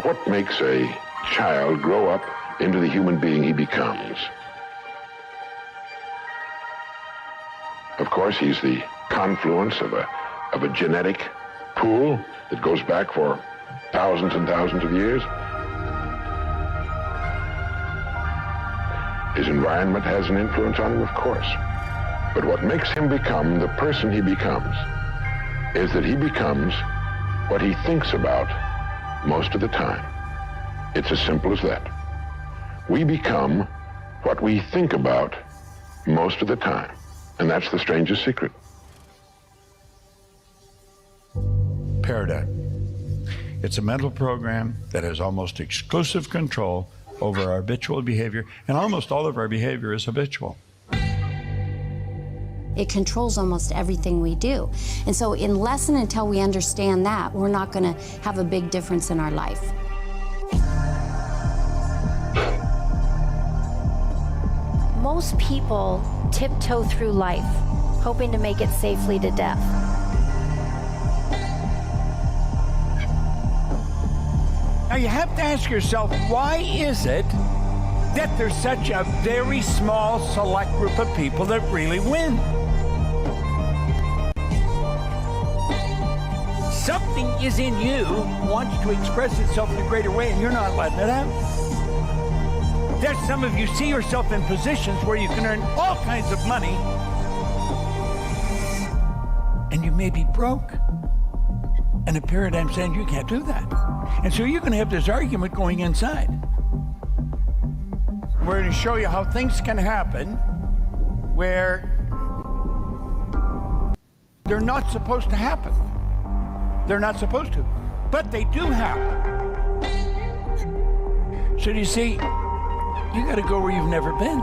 What makes a child grow up into the human being he becomes? Of course, he's the confluence of a genetic pool that goes back for thousands and thousands of years. His environment has an influence on him, of course. But what makes him become the person he becomes is that he becomes what he thinks about most of the time. It's as simple as that. We become what we think about most of the time. And that's the strangest secret. Paradigm. It's a mental program that has almost exclusive control over our habitual behavior, and almost all of our behavior is habitual. It controls almost everything we do. And so unless and until we understand that, we're not going to have a big difference in our life. Most people tiptoe through life, hoping to make it safely to death. Now you have to ask yourself, why is it that there's such a very small select group of people that really win? Something is in you, wants to express itself in a greater way, and you're not letting it out. There's some of you see yourself in positions where you can earn all kinds of money, and you may be broke. And the paradigm saying you can't do that. And so you're going to have this argument going inside. We're going to show you how things can happen where they're not supposed to happen. They're not supposed to, but they do happen. So do you see, you got to go where you've never been.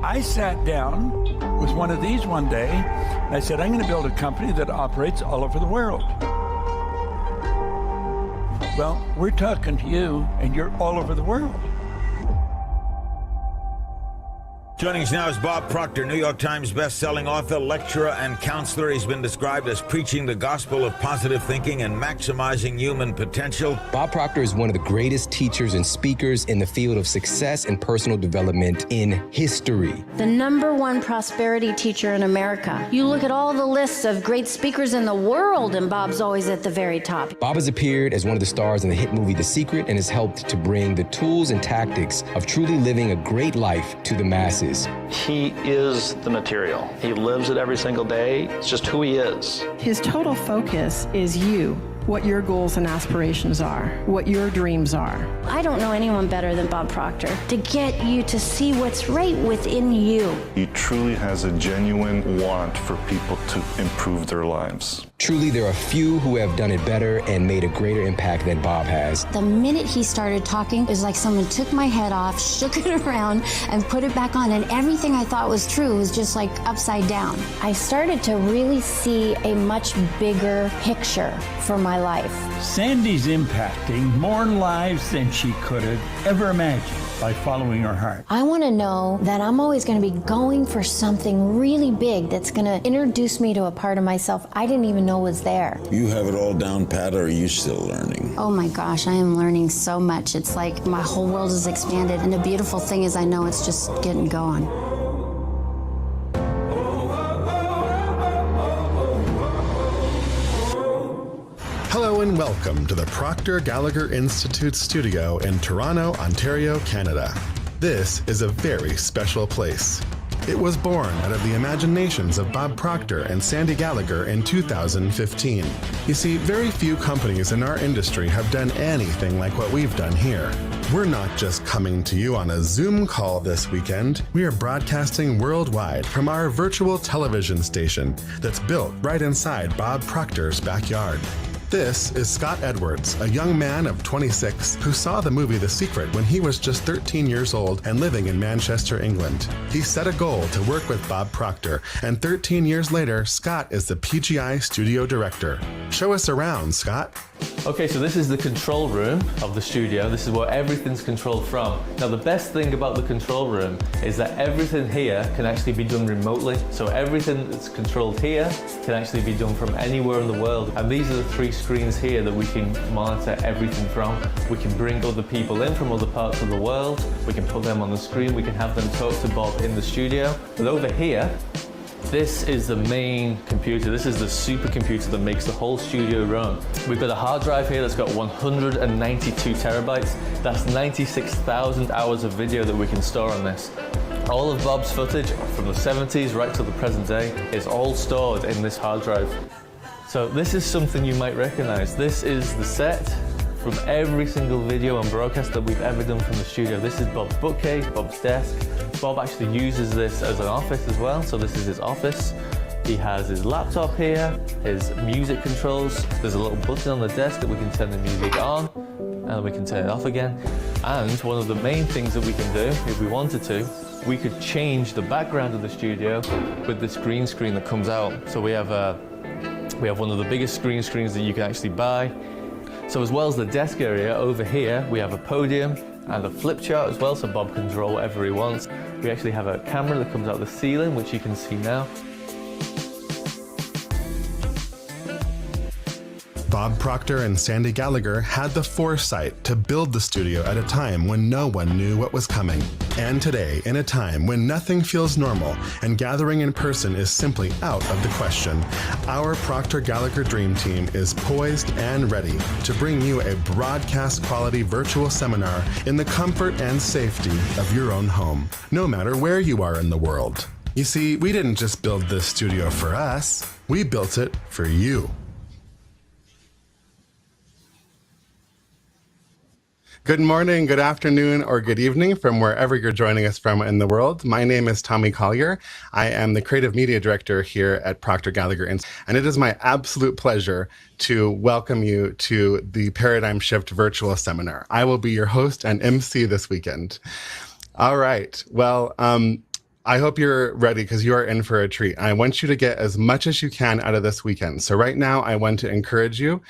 I sat down with one of these one day, and I said, I'm going to build a company that operates all over the world. Well, we're talking to you, and you're all over the world. Joining us now is Bob Proctor, New York Times best-selling author, lecturer, and counselor. He's been described as preaching the gospel of positive thinking and maximizing human potential. Bob Proctor is one of the greatest teachers and speakers in the field of success and personal development in history. The #1 prosperity teacher in America. You look at all the lists of great speakers in the world, and Bob's always at the very top. Bob has appeared as one of the stars in the hit movie The Secret and has helped to bring the tools and tactics of truly living a great life to the masses. He is the material. He lives it every single day. It's just who he is. His total focus is you, what your goals and aspirations are, what your dreams are. I don't know anyone better than Bob Proctor to get you to see what's right within you. He truly has a genuine want for people to improve their lives. Truly, there are few who have done it better and made a greater impact than Bob has. The minute he started talking, it was like someone took my head off, shook it around, and put it back on, and everything I thought was true was just like upside down. I started to really see a much bigger picture for my life. Sandy's impacting more lives than she could have ever imagined by following her heart. I want to know that I'm always going to be going for something really big that's going to introduce me to a part of myself I didn't even know was there. You have it all down pat, or are you still learning? Oh my gosh, I am learning so much. It's like my whole world has expanded, and the beautiful thing is I know it's just getting going. Hello, Hello and welcome to the Proctor Gallagher Institute studio in Toronto, Ontario, Canada. This is a very special place. It was born out of the imaginations of Bob Proctor and Sandy Gallagher in 2015. You see, very few companies in our industry have done anything like what we've done here. We're not just coming to you on a Zoom call this weekend. We are broadcasting worldwide from our virtual television station that's built right inside Bob Proctor's backyard. This is Scott Edwards, a young man of 26 who saw the movie The Secret when he was just 13 years old and living in Manchester, England. He set a goal to work with Bob Proctor, and 13 years later, Scott is the PGI studio director. Show us around, Scott. Okay, so this is the control room of the studio. This is where everything's controlled from. Now, the best thing about the control room is that everything here can actually be done remotely. So everything that's controlled here can actually be done from anywhere in the world. And these are the three screens here that we can monitor everything from. We can bring other people in from other parts of the world. We can put them on the screen. We can have them talk to Bob in the studio. But over here, this is the main computer. This is the supercomputer that makes the whole studio run. We've got a hard drive here that's got 192 terabytes. That's 96,000 hours of video that we can store on this. All of Bob's footage from the 70s right to the present day is all stored in this hard drive. So this is something you might recognize. This is the set from every single video and broadcast that we've ever done from the studio. This is Bob's bookcase, Bob's desk. Bob actually uses this as an office as well, so this is his office. He has his laptop here, his music controls. There's a little button on the desk that we can turn the music on, and we can turn it off again. And one of the main things that we can do, if we wanted to, we could change the background of the studio with this green screen that comes out. So we have one of the biggest green screens that you can actually buy. So as well as the desk area, over here we have a podium and a flip chart as well, so Bob can draw whatever he wants. We actually have a camera that comes out the ceiling, which you can see now. Bob Proctor and Sandy Gallagher had the foresight to build the studio at a time when no one knew what was coming. And today, in a time when nothing feels normal and gathering in person is simply out of the question, our Proctor Gallagher Dream Team is poised and ready to bring you a broadcast quality virtual seminar in the comfort and safety of your own home, no matter where you are in the world. You see, we didn't just build this studio for us, we built it for you. Good morning, good afternoon, or good evening from wherever you're joining us from in the world. My name is Tommy Collier. I am the Creative Media Director here at Proctor Gallagher, and it is my absolute pleasure to welcome you to the Paradigm Shift Virtual Seminar. I will be your host and MC this weekend. All right, well, I hope you're ready because you are in for a treat. I want you to get as much as you can out of this weekend. So right now, I want to encourage you,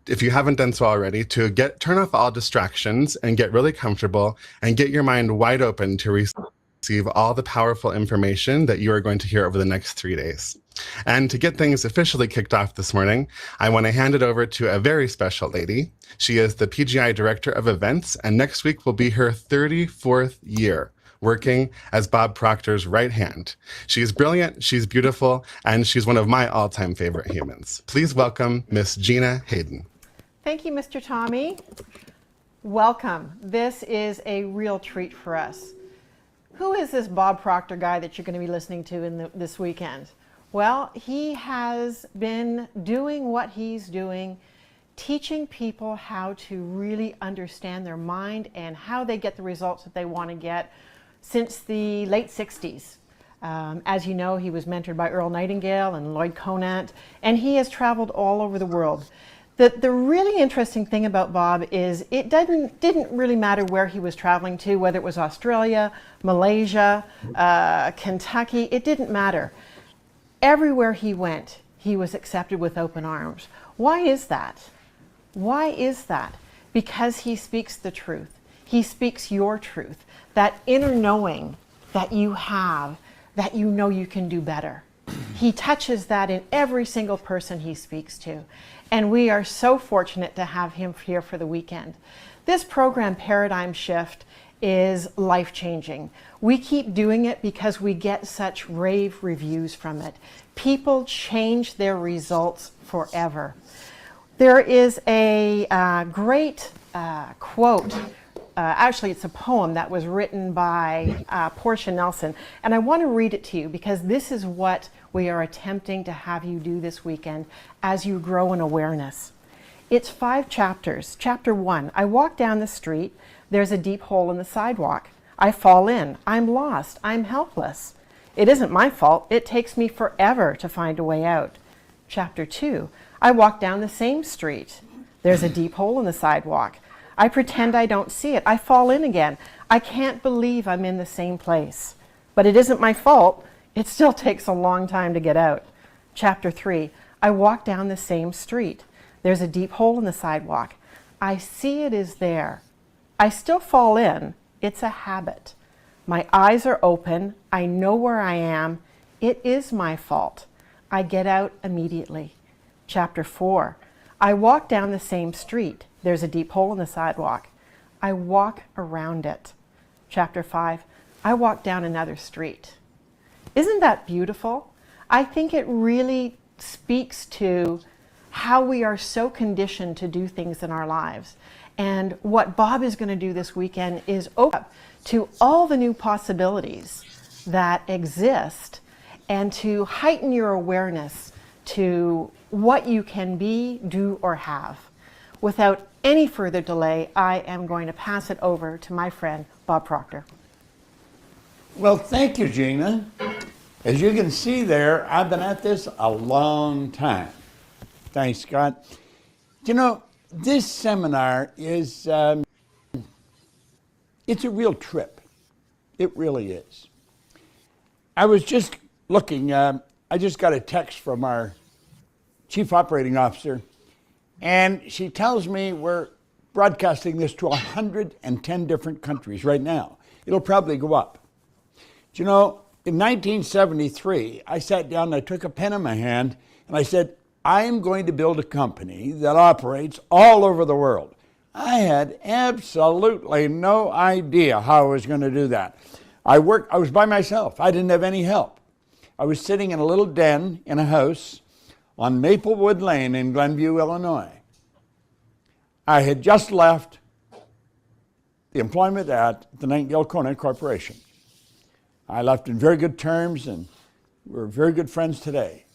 if you haven't done so already, to turn off all distractions and get really comfortable and get your mind wide open to receive all the powerful information that you are going to hear over the next 3 days. And to get things officially kicked off this morning, I want to hand it over to a very special lady. She is the PGI Director of Events, and next week will be her 34th year working as Bob Proctor's right hand. She's brilliant, she's beautiful, and she's one of my all-time favorite humans. Please welcome Miss Gina Hayden. Thank you, Mr. Tommy. Welcome. This is a real treat for us. Who is this Bob Proctor guy that you're going to be listening to this weekend? Well, he has been doing what he's doing, teaching people how to really understand their mind and how they get the results that they want to get since the late 60s. As you know, he was mentored by Earl Nightingale and Lloyd Conant, and he has traveled all over the world. The really interesting thing about Bob is it didn't really matter where he was traveling to, whether it was Australia, Malaysia, Kentucky, it didn't matter. Everywhere he went, he was accepted with open arms. Why is that? Why is that? Because he speaks the truth. He speaks your truth, that inner knowing that you have, that you know you can do better. He touches that in every single person he speaks to. And we are so fortunate to have him here for the weekend. This program, Paradigm Shift, is life-changing. We keep doing it because we get such rave reviews from it. People change their results forever. There is a great quote. Actually, it's a poem that was written by Portia Nelson, and I want to read it to you because this is what we are attempting to have you do this weekend as you grow in awareness. It's 5 chapters. Chapter 1, I walk down the street, there's a deep hole in the sidewalk. I fall in, I'm lost, I'm helpless. It isn't my fault, it takes me forever to find a way out. Chapter 2, I walk down the same street. There's a deep hole in the sidewalk. I pretend I don't see it. I fall in again. I can't believe I'm in the same place. But it isn't my fault. It still takes a long time to get out. Chapter 3, I walk down the same street. There's a deep hole in the sidewalk. I see it is there. I still fall in. It's a habit. My eyes are open. I know where I am. It is my fault. I get out immediately. Chapter 4, I walk down the same street. There's a deep hole in the sidewalk. I walk around it. Chapter 5, I walk down another street. Isn't that beautiful? I think it really speaks to how we are so conditioned to do things in our lives. And what Bob is going to do this weekend is open up to all the new possibilities that exist and to heighten your awareness to what you can be, do, or have. Without any further delay, I am going to pass it over to my friend, Bob Proctor. Well, thank you, Gina. As you can see there, I've been at this a long time. Thanks, Scott. You know, this seminar is, it's a real trip. It really is. I was just looking, I just got a text from our Chief Operating Officer, and she tells me we're broadcasting this to 110 different countries right now. It'll probably go up. Do you know, in 1973, I sat down and I took a pen in my hand and I said, I am going to build a company that operates all over the world. I had absolutely no idea how I was going to do that. I was by myself. I didn't have any help. I was sitting in a little den in a house on Maplewood Lane in Glenview, Illinois. I had just left the employment at the Nightingale Conant Corporation. I left in very good terms, and we're very good friends today.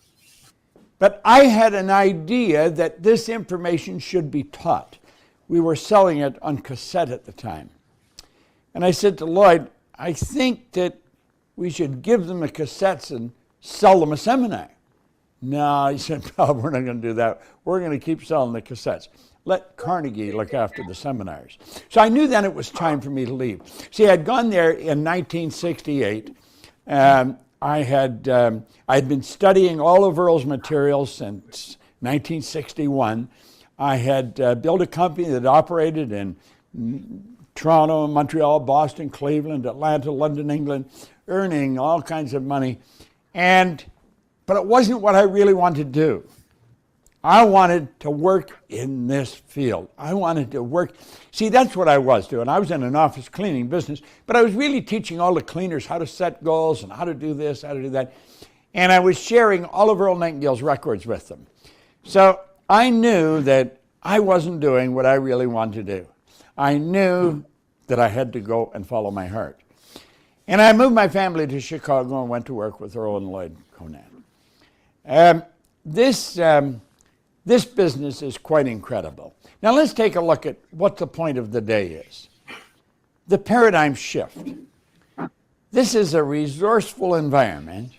But I had an idea that this information should be taught. We were selling it on cassette at the time. And I said to Lloyd, I think that we should give them the cassettes and sell them a seminar. No, he said, Bob, we're not going to do that. We're going to keep selling the cassettes. Let Carnegie look after the seminars. So I knew then it was time for me to leave. See, I'd gone there in 1968. I had been studying all of Earl's materials since 1961. I had built a company that operated in Toronto, Montreal, Boston, Cleveland, Atlanta, London, England, earning all kinds of money. But it wasn't what I really wanted to do. I wanted to work in this field. I wanted to work. See, that's what I was doing. I was in an office cleaning business, but I was really teaching all the cleaners how to set goals and how to do this, how to do that. And I was sharing all of Earl Nightingale's records with them. So I knew that I wasn't doing what I really wanted to do. I knew that I had to go and follow my heart. And I moved my family to Chicago and went to work with Earl and Lloyd Conant. This business is quite incredible. Now let's take a look at what the point of the day is. The paradigm shift. This is a resourceful environment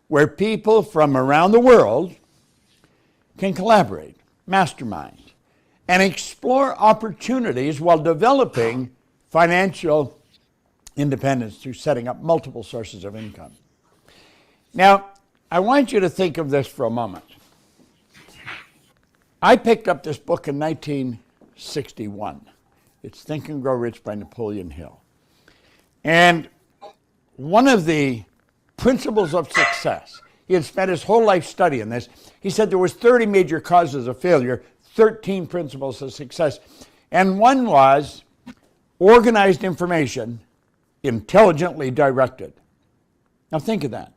where people from around the world can collaborate, mastermind, and explore opportunities while developing financial independence through setting up multiple sources of income. Now, I want you to think of this for a moment. I picked up this book in 1961. It's Think and Grow Rich by Napoleon Hill. And one of the principles of success, he had spent his whole life studying this. He said there was 30 major causes of failure, 13 principles of success. And one was organized information intelligently directed. Now think of that.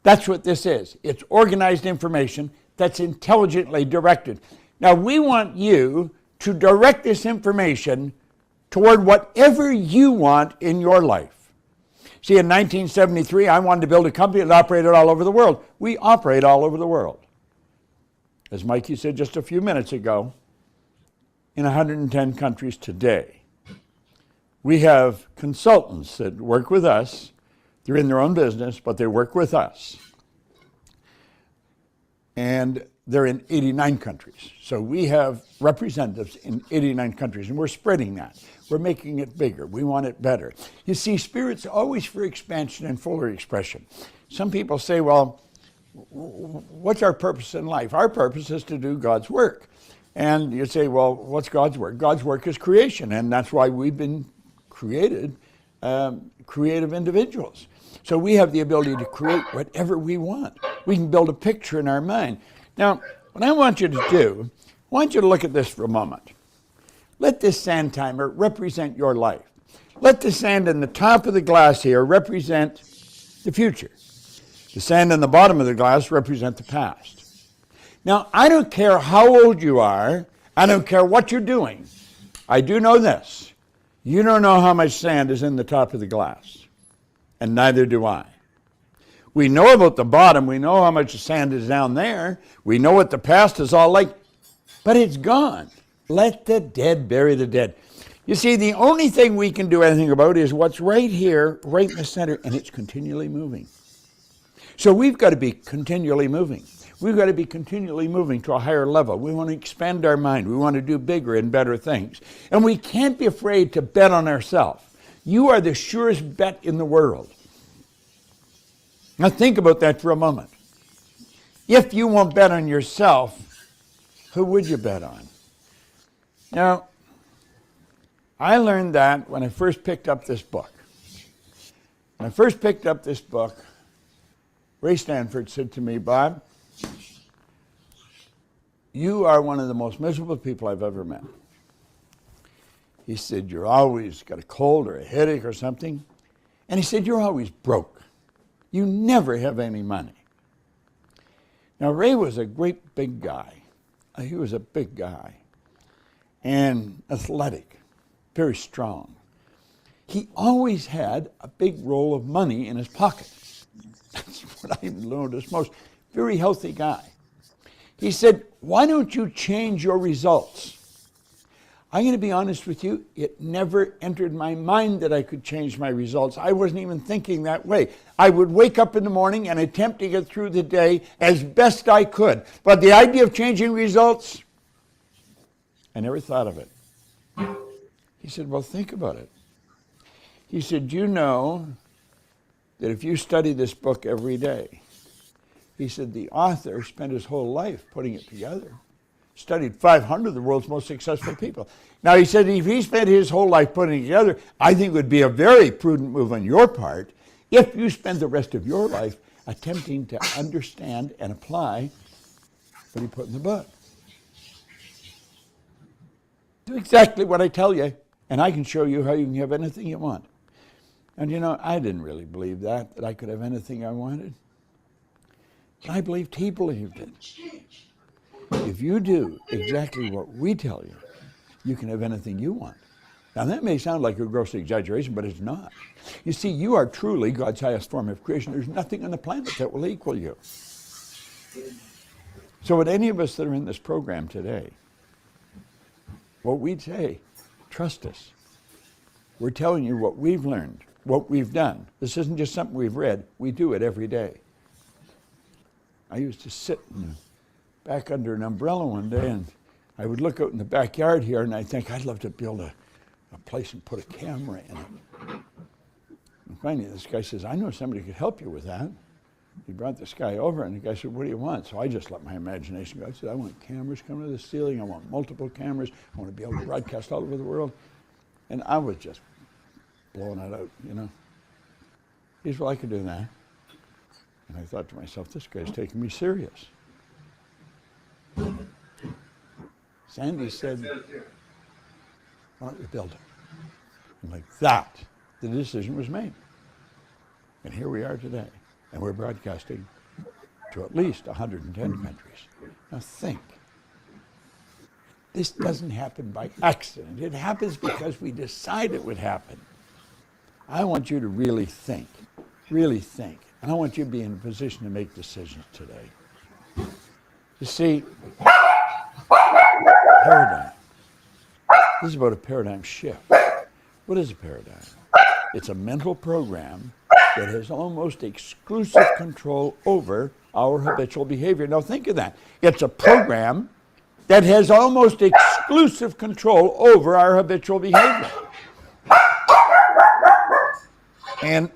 That's what this is. It's organized information that's intelligently directed. Now, we want you to direct this information toward whatever you want in your life. See, in 1973, I wanted to build a company that operated all over the world. We operate all over the world. As Mikey said just a few minutes ago, in 110 countries today. We have consultants that work with us. They're in their own business, but they work with us. And they're in 89 countries. So we have representatives in 89 countries, and we're spreading that. We're making it bigger. We want it better. You see, Spirit's always for expansion and fuller expression. Some people say, well, what's our purpose in life? Our purpose is to do God's work. And you say, well, what's God's work? God's work is creation, and that's why we've been created creative individuals. So we have the ability to create whatever we want. We can build a picture in our mind. Now, what I want you to do, I want you to look at this for a moment. Let this sand timer represent your life. Let the sand in the top of the glass here represent the future. The sand in the bottom of the glass represent the past. Now, I don't care how old you are. I don't care what you're doing. I do know this. You don't know how much sand is in the top of the glass, and neither do I. We know about the bottom. We know how much sand is down there. We know what the past is all like, but it's gone. Let the dead bury the dead. You see, the only thing we can do anything about is what's right here, right in the center, and it's continually moving. So we've got to be continually moving. We've got to be continually moving to a higher level. We want to expand our mind. We want to do bigger and better things. And we can't be afraid to bet on ourselves. You are the surest bet in the world. Now think about that for a moment. If you won't bet on yourself, who would you bet on? Now, I learned that when I first picked up this book. When I first picked up this book, Ray Stanford said to me, Bob, you are one of the most miserable people I've ever met. He said, you're always got a cold or a headache or something. And he said, you're always broke. You never have any money. Now, Ray was a great big guy. He was a big guy and athletic, very strong. He always had a big roll of money in his pocket. That's what I noticed most. Very healthy guy. He said, why don't you change your results? I'm going to be honest with you, it never entered my mind that I could change my results. I wasn't even thinking that way. I would wake up in the morning and attempt to get through the day as best I could. But the idea of changing results, I never thought of it. He said, well, think about it. He said, you know that if you study this book every day, he said the author spent his whole life putting it together, studied 500 of the world's most successful people. Now, he said if he spent his whole life putting it together, I think it would be a very prudent move on your part if you spend the rest of your life attempting to understand and apply what he put in the book. Do exactly what I tell you, and I can show you how you can have anything you want. And you know, I didn't really believe that I could have anything I wanted. But I believed he believed it. If you do exactly what we tell you, you can have anything you want. Now that may sound like a gross exaggeration, but it's not. You see, you are truly God's highest form of creation. There's nothing on the planet that will equal you. So would any of us that are in this program today, what we'd say, trust us. We're telling you what we've learned, what we've done. This isn't just something we've read. We do it every day. I used to sit back under an umbrella one day, and I would look out in the backyard here, and I'd think, I'd love to build a place and put a camera in it. And finally, this guy says, I know somebody could help you with that. He brought this guy over, and the guy said, what do you want? So I just let my imagination go. I said, I want cameras coming to the ceiling. I want multiple cameras. I want to be able to broadcast all over the world. And I was just blowing it out, you know. He said, well, I could do that. And I thought to myself, this guy's taking me serious. Sandy said, why don't we build it? And like that, the decision was made. And here we are today. And we're broadcasting to at least 110 countries. Now think. This doesn't happen by accident. It happens because we decide it would happen. I want you to really think. Really think. And I want you to be in a position to make decisions today. You see, paradigm. This is about a paradigm shift. What is a paradigm? It's a mental program that has almost exclusive control over our habitual behavior. Now think of that. It's a program that has almost exclusive control over our habitual behavior. And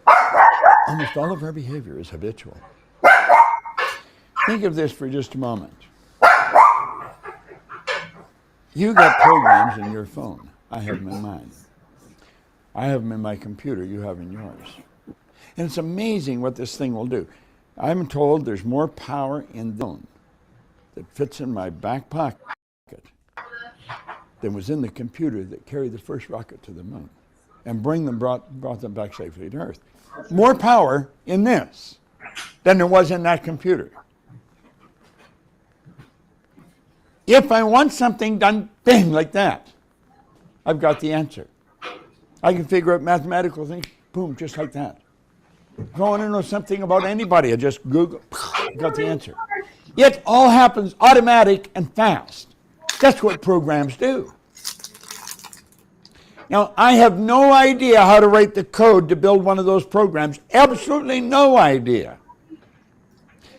almost all of our behavior is habitual. Think of this for just a moment. You got programs in your phone. I have them in mine. I have them in my computer. You have in yours. And it's amazing what this thing will do. I'm told there's more power in the phone that fits in my back pocket than was in the computer that carried the first rocket to the moon and brought them back safely to Earth. More power in this than there was in that computer. If I want something done, bang, like that, I've got the answer. I can figure out mathematical things, boom, just like that. If I want to know something about anybody, I just Google, got the answer. It all happens automatic and fast. That's what programs do. Now, I have no idea how to write the code to build one of those programs. Absolutely no idea.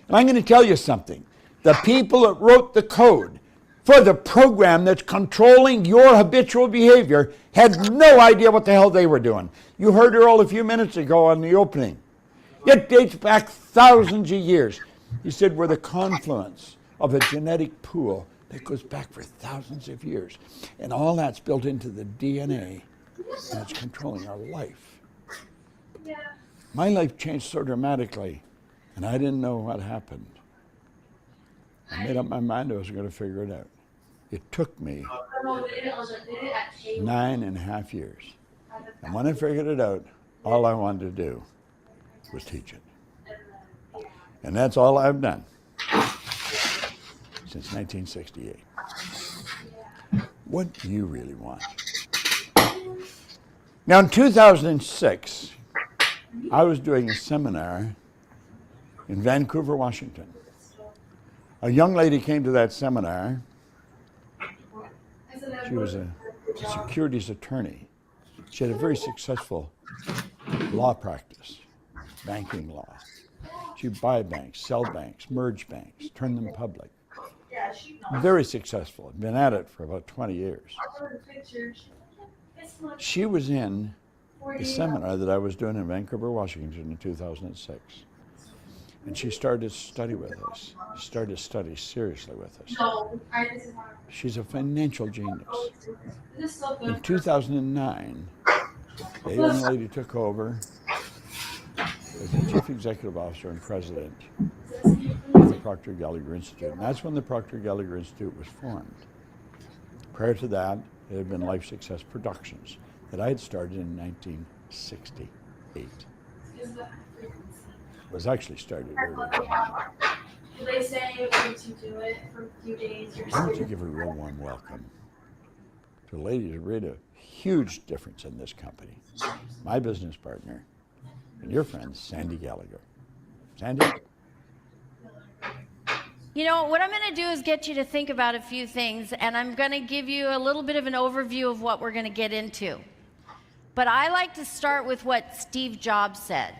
And I'm going to tell you something. The people that wrote the code for the program that's controlling your habitual behavior had no idea what the hell they were doing. You heard Earl a few minutes ago on the opening. It dates back thousands of years. He said we're the confluence of a genetic pool that goes back for thousands of years. And all that's built into the DNA, and it's controlling our life. My life changed so dramatically, and I didn't know what happened. I made up my mind I was going to figure it out. It took me 9.5 years. And when I figured it out, all I wanted to do was teach it. And that's all I've done since 1968. What do you really want? Now, in 2006, I was doing a seminar in Vancouver, Washington. A young lady came to that seminar. She was a securities attorney. She had a very successful law practice, banking law. She'd buy banks, sell banks, merge banks, turn them public. Very successful. Had been at it for about 20 years. She was in the seminar that I was doing in Vancouver, Washington in 2006. And she started to study with us. She started to study seriously with us. She's a financial genius. In 2009, the young lady took over as the chief executive officer and president of the Procter Gallagher Institute. And that's when the Procter Gallagher Institute was formed. Prior to that, it had been Life Success Productions that I had started in 1968. It was actually started earlier. Do they say once you do it for a few days, you're Why don't you give a real warm welcome to a lady who made a huge difference in this company, my business partner, and your friend, Sandy Gallagher. Sandy? You know, what I'm going to do is get you to think about a few things, and I'm going to give you a little bit of an overview of what we're going to get into. But I like to start with what Steve Jobs said.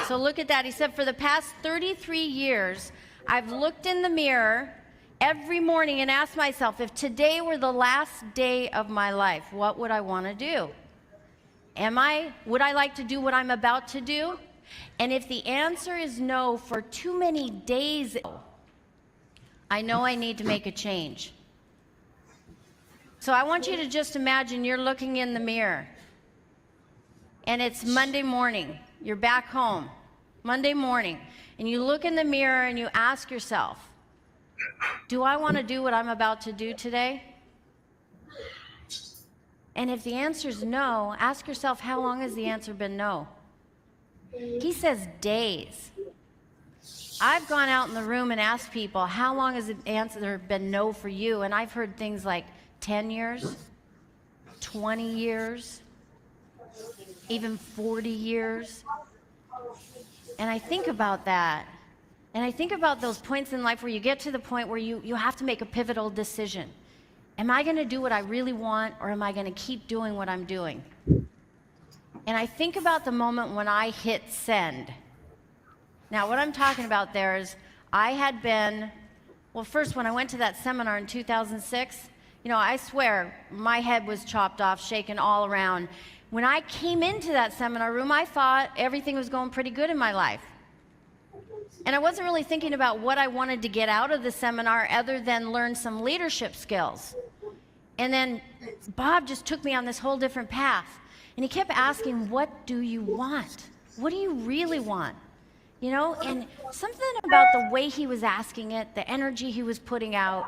So look at that. He said, for the past 33 years, I've looked in the mirror every morning and asked myself, if today were the last day of my life, what would I want to do? Would I like to do what I'm about to do? And if the answer is no for too many days, I know I need to make a change. So I want you to just imagine you're looking in the mirror and it's Monday morning. You're back home, Monday morning, and you look in the mirror and you ask yourself, do I want to do what I'm about to do today? And if the answer is no, ask yourself, how long has the answer been no? He says days. I've gone out in the room and asked people, how long has the answer been no for you? And I've heard things like 10 years, 20 years, even 40 years. And I think about that. And I think about those points in life where you get to the point where you have to make a pivotal decision. Am I going to do what I really want, or am I going to keep doing what I'm doing? And I think about the moment when I hit send. Now, what I'm talking about there is I had been, well, first, when I went to that seminar in 2006, you know, I swear, my head was chopped off, shaken all around. When I came into that seminar room, I thought everything was going pretty good in my life. And I wasn't really thinking about what I wanted to get out of the seminar other than learn some leadership skills. And then Bob just took me on this whole different path. And he kept asking, what do you want? What do you really want? You know, and something about the way he was asking it, the energy he was putting out,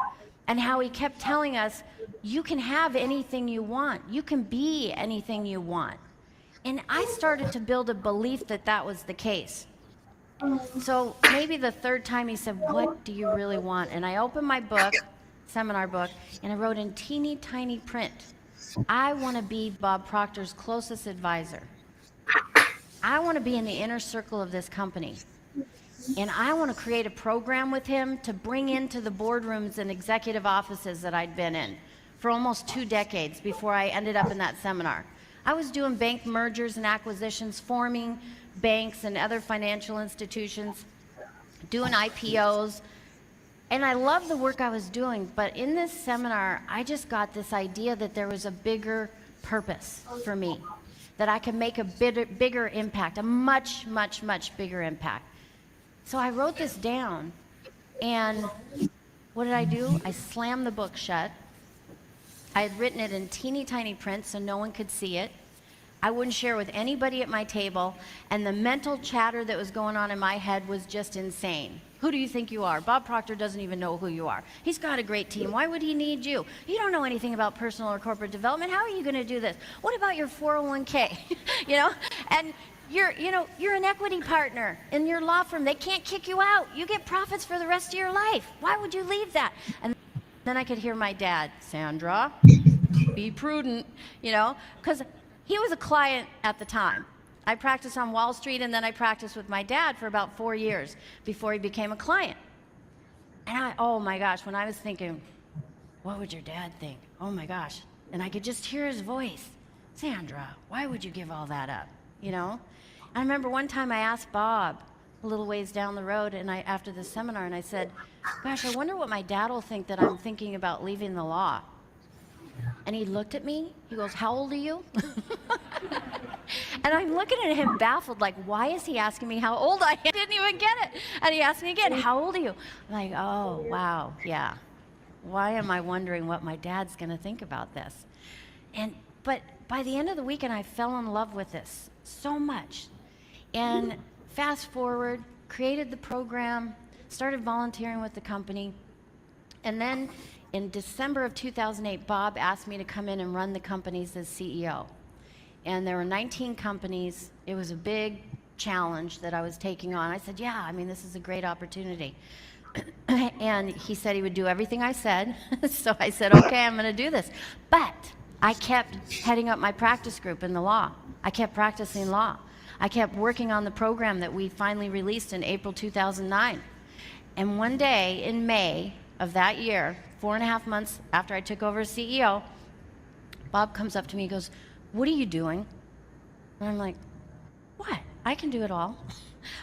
and how he kept telling us, you can have anything you want. You can be anything you want. And I started to build a belief that that was the case. So maybe the third time he said, what do you really want? And I opened my book, seminar book, and I wrote in teeny tiny print, I want to be Bob Proctor's closest advisor. I want to be in the inner circle of this company. And I want to create a program with him to bring into the boardrooms and executive offices that I'd been in for almost 2 decades before I ended up in that seminar. I was doing bank mergers and acquisitions, forming banks and other financial institutions, doing IPOs, and I loved the work I was doing, but in this seminar, I just got this idea that there was a bigger purpose for me, that I could make a bigger impact, a much, much, much bigger impact. So I wrote this down, and what did I do? I slammed the book shut. I had written it in teeny tiny print so no one could see it. I wouldn't share with anybody at my table, and the mental chatter that was going on in my head was just insane. Who do you think you are? Bob Proctor doesn't even know who you are. He's got a great team. Why would he need you? You don't know anything about personal or corporate development. How are you going to do this? What about your 401k? You know, and you're an equity partner in your law firm. They can't kick you out. You get profits for the rest of your life. Why would you leave that? And then I could hear my dad, Sandra, be prudent, you know, because he was a client at the time. I practiced on Wall Street, and then I practiced with my dad for about 4 years before he became a client. And oh my gosh, when I was thinking, what would your dad think? Oh my gosh. And I could just hear his voice. Sandra, why would you give all that up? You know? I remember one time I asked Bob a little ways down the road after the seminar, and I said, gosh, I wonder what my dad will think that I'm thinking about leaving the law. And he looked at me, he goes, how old are you? And I'm looking at him baffled, like, why is he asking me how old I am? I didn't even get it. And he asked me again, how old are you? I'm like, oh, wow, yeah. Why am I wondering what my dad's going to think about this? But by the end of the weekend, I fell in love with this so much. And fast forward, created the program, started volunteering with the company, and then in December of 2008, Bob asked me to come in and run the companies as CEO. And there were 19 companies. It was a big challenge that I was taking on. I said, yeah, I mean, this is a great opportunity. And he said he would do everything I said. So I said, okay, I'm going to do this. But I kept heading up my practice group in the law. I kept practicing law. I kept working on the program that we finally released in April 2009. And one day in May of that year, 4.5 months after I took over as CEO, Bob comes up to me and goes, what are you doing? And I'm like, what? I can do it all.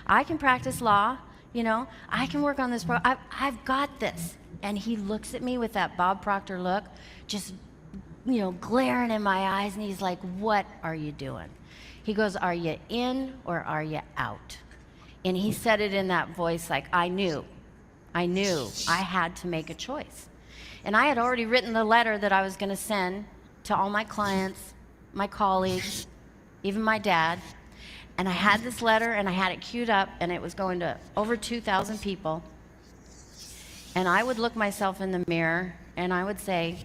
I can practice law, you know, I can work on this program. I've got this. And he looks at me with that Bob Proctor look, just, you know, glaring in my eyes, and he's like, what are you doing? He goes, are you in or are you out? And he said it in that voice like, I knew I had to make a choice. And I had already written the letter that I was going to send to all my clients, my colleagues, even my dad. And I had this letter, and I had it queued up, and it was going to over 2,000 people. And I would look myself in the mirror, and I would say,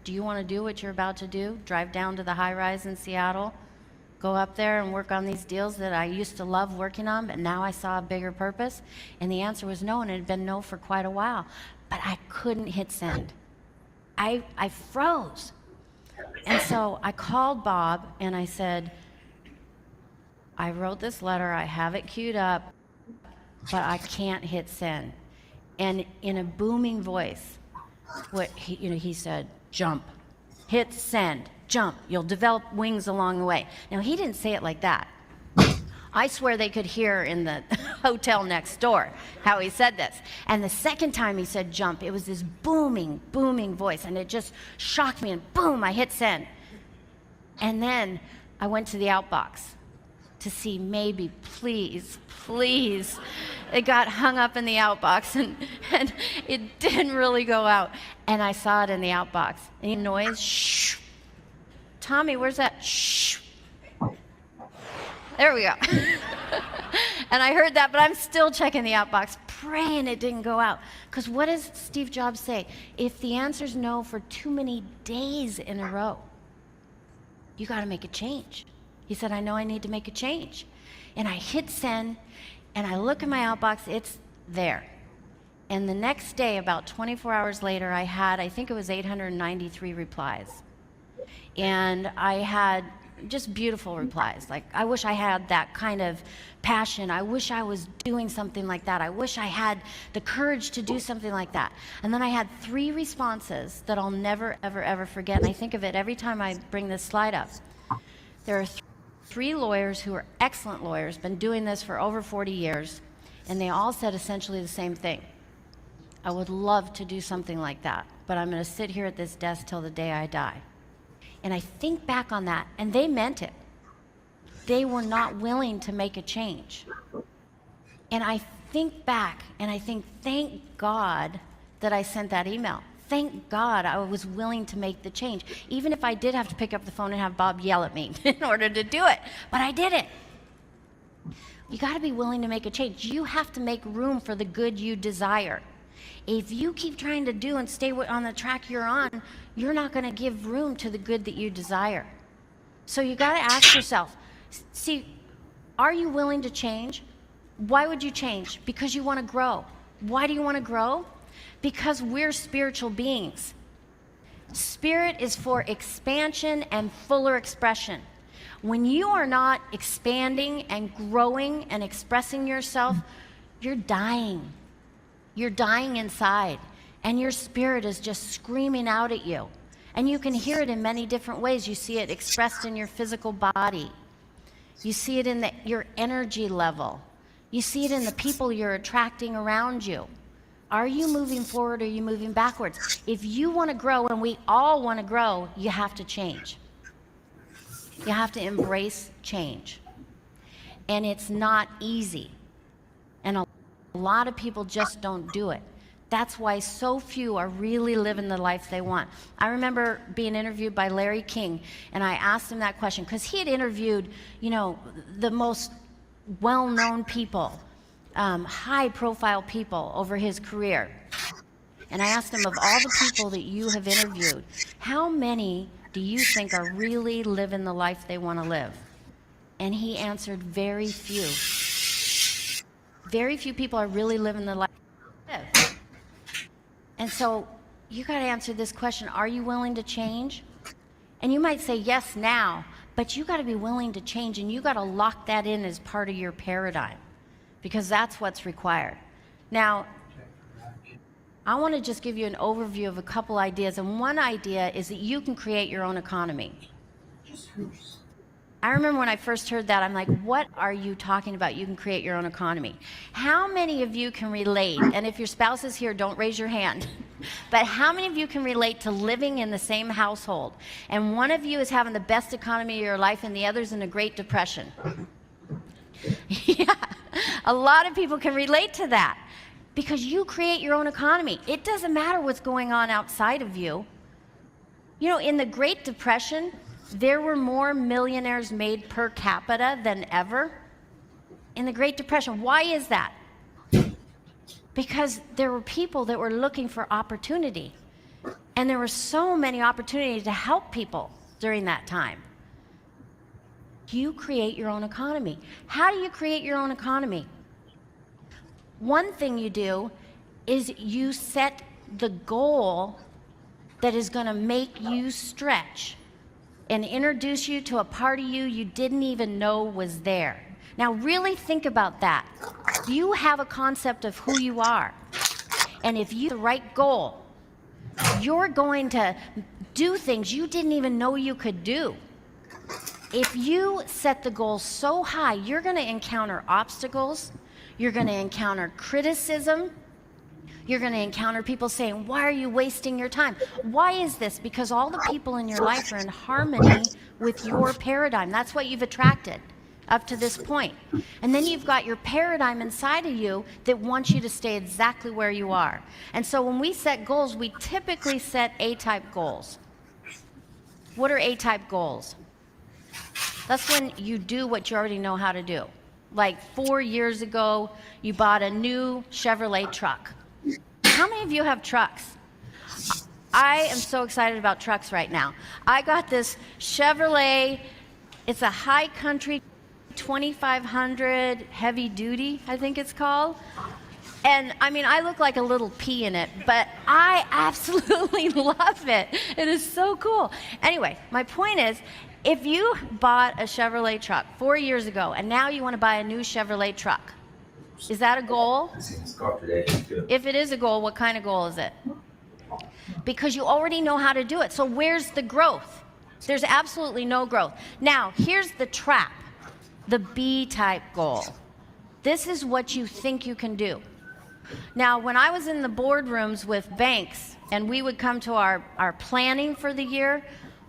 do you want to do what you're about to do? Drive down to the high-rise in Seattle, go up there and work on these deals that I used to love working on, but now I saw a bigger purpose? And the answer was no, and it had been no for quite a while. But I couldn't hit send. I froze. And so I called Bob and I said, I wrote this letter, I have it queued up, but I can't hit send. And in a booming voice, he said, jump, hit send, jump, you'll develop wings along the way. Now, he didn't say it like that. I swear they could hear in the hotel next door how he said this. And the second time he said jump, it was this booming, booming voice, and it just shocked me, and boom, I hit send. And then I went to the outbox to see maybe, please, it got hung up in the outbox, and it didn't really go out. And I saw it in the outbox. Any noise? Shh. Tommy, where's that? Shh. There we go. And I heard that, but I'm still checking the outbox, praying it didn't go out. Because what does Steve Jobs say? If the answer's no for too many days in a row, you got to make a change. He said, I know I need to make a change. And I hit send, and I look in my outbox, it's there. And the next day, about 24 hours later, I think it was 893 replies. And I had just beautiful replies. Like, I wish I had that kind of passion. I wish I was doing something like that. I wish I had the courage to do something like that. And then I had 3 responses that I'll never, ever, ever forget. And I think of it every time I bring this slide up. There are 3 lawyers who are excellent lawyers, been doing this for over 40 years, and they all said essentially the same thing. I would love to do something like that, but I'm going to sit here at this desk till the day I die. And I think back on that, and they meant it. They were not willing to make a change. And I think back, and I think, thank God that I sent that email. Thank God I was willing to make the change, even if I did have to pick up the phone and have Bob yell at me in order to do it. But I did it. You got to be willing to make a change. You have to make room for the good you desire. If you keep trying to do and stay on the track you're on, you're not going to give room to the good that you desire. So you got to ask yourself, see, are you willing to change? Why would you change? Because you want to grow. Why do you want to grow? Because we're spiritual beings. Spirit is for expansion and fuller expression. When you are not expanding and growing and expressing yourself, you're dying. You're dying inside, and your spirit is just screaming out at you. And you can hear it in many different ways. You see it expressed in your physical body. You see it in your energy level. You see it in the people you're attracting around you. Are you moving forward or are you moving backwards? If you want to grow, and we all want to grow, you have to change. You have to embrace change. And it's not easy. And a lot of people just don't do it. That's why so few are really living the life they want. I remember being interviewed by Larry King, and I asked him that question because he had interviewed, the most well-known people, high-profile people over his career. And I asked him, of all the people that you have interviewed, how many do you think are really living the life they want to live? And he answered, very few. Very few people are really living the life they live. And so you got to answer this question, are you willing to change? And you might say yes now, but you got to be willing to change, and you got to lock that in as part of your paradigm, because that's what's required. Now, I want to just give you an overview of a couple ideas, and one idea is that you can create your own economy. I remember when I first heard that, I'm like, what are you talking about? You can create your own economy. How many of you can relate, and if your spouse is here, don't raise your hand, but how many of you can relate to living in the same household, and one of you is having the best economy of your life and the other's in a Great Depression? Yeah, a lot of people can relate to that because you create your own economy. It doesn't matter what's going on outside of you. In the Great Depression, there were more millionaires made per capita than ever in the Great Depression. Why is that? Because there were people that were looking for opportunity. And there were so many opportunities to help people during that time. You create your own economy. How do you create your own economy? One thing you do is you set the goal that is going to make you stretch and introduce you to a part of you you didn't even know was there. Now really think about that. You have a concept of who you are. And if you have the right goal, you're going to do things you didn't even know you could do. If you set the goal so high, you're going to encounter obstacles, you're going to encounter criticism, you're going to encounter people saying, why are you wasting your time? Why is this? Because all the people in your life are in harmony with your paradigm. That's what you've attracted up to this point. And then you've got your paradigm inside of you that wants you to stay exactly where you are. And so when we set goals, we typically set A-type goals. What are A-type goals? That's when you do what you already know how to do. Like 4 years ago, you bought a new Chevrolet truck. How many of you have trucks? I am so excited about trucks right now. I got this Chevrolet, it's a high country 2500 heavy duty, I think it's called. And I mean, I look like a little pea in it, but I absolutely love it. It is so cool. Anyway, my point is, if you bought a Chevrolet truck 4 years ago and now you want to buy a new Chevrolet truck, is that a goal? If it is a goal, what kind of goal is it? Because you already know how to do it. So where's the growth? There's absolutely no growth. Now, here's the trap, the B-type goal. This is what you think you can do. Now, when I was in the boardrooms with banks and we would come to our planning for the year,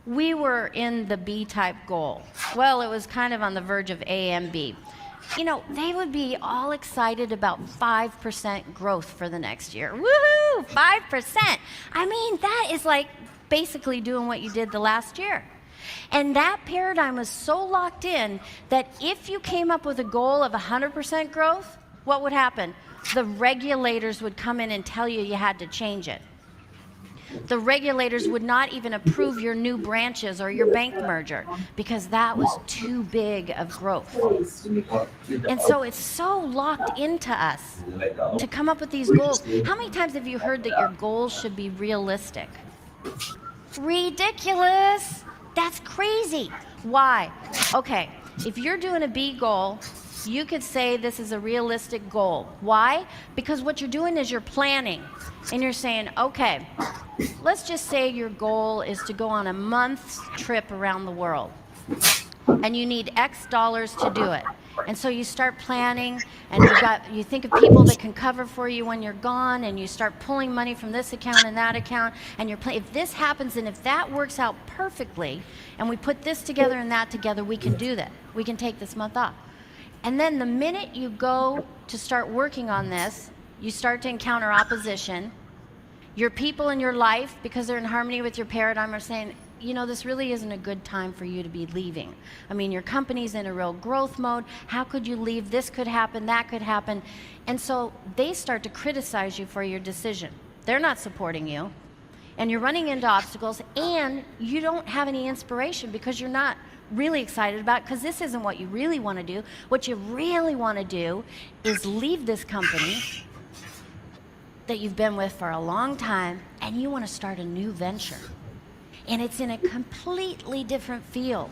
we were in the B-type goal. Well, it was kind of on the verge of A and B. You know, they would be all excited about 5% growth for the next year. Woohoo, 5%. I mean, that is like basically doing what you did the last year. And that paradigm was so locked in that if you came up with a goal of 100% growth, what would happen? The regulators would come in and tell you you had to change it. The regulators would not even approve your new branches or your bank merger because that was too big of growth. And so it's so locked into us to come up with these goals. How many times have you heard that your goals should be realistic? Ridiculous. That's crazy. Why? Okay, if you're doing a B goal, you could say this is a realistic goal. Why? Because what you're doing is you're planning and you're saying, okay, let's just say your goal is to go on a month's trip around the world and you need X dollars to do it. And so you start planning and you think of people that can cover for you when you're gone, and you start pulling money from this account and that account, and if this happens and if that works out perfectly and we put this together and that together, we can do that. We can take this month off. And then the minute you go to start working on this, you start to encounter opposition. Your people in your life, because they're in harmony with your paradigm, are saying, you know, this really isn't a good time for you to be leaving. I mean, your company's in a real growth mode. How could you leave? This could happen, that could happen. And so they start to criticize you for your decision. They're not supporting you. And you're running into obstacles, and you don't have any inspiration because you're not really excited about it, because this isn't what you really want to do. What you really want to do is leave this company that you've been with for a long time, and you want to start a new venture. And it's in a completely different field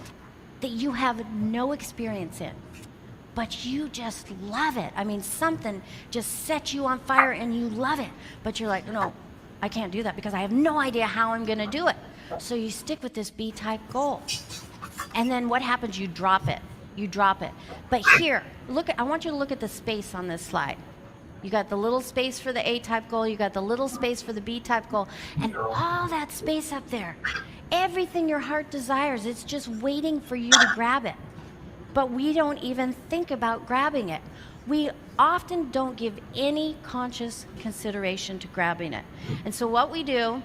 that you have no experience in, but you just love it. I mean, something just sets you on fire and you love it, but you're like, no, I can't do that because I have no idea how I'm going to do it. So you stick with this B-type goal. And then what happens? You drop it. You drop it. But here, I want you to look at the space on this slide. You got the little space for the A-type goal, you got the little space for the B-type goal, and all that space up there, everything your heart desires, it's just waiting for you to grab it. But we don't even think about grabbing it. We often don't give any conscious consideration to grabbing it. And so what we do,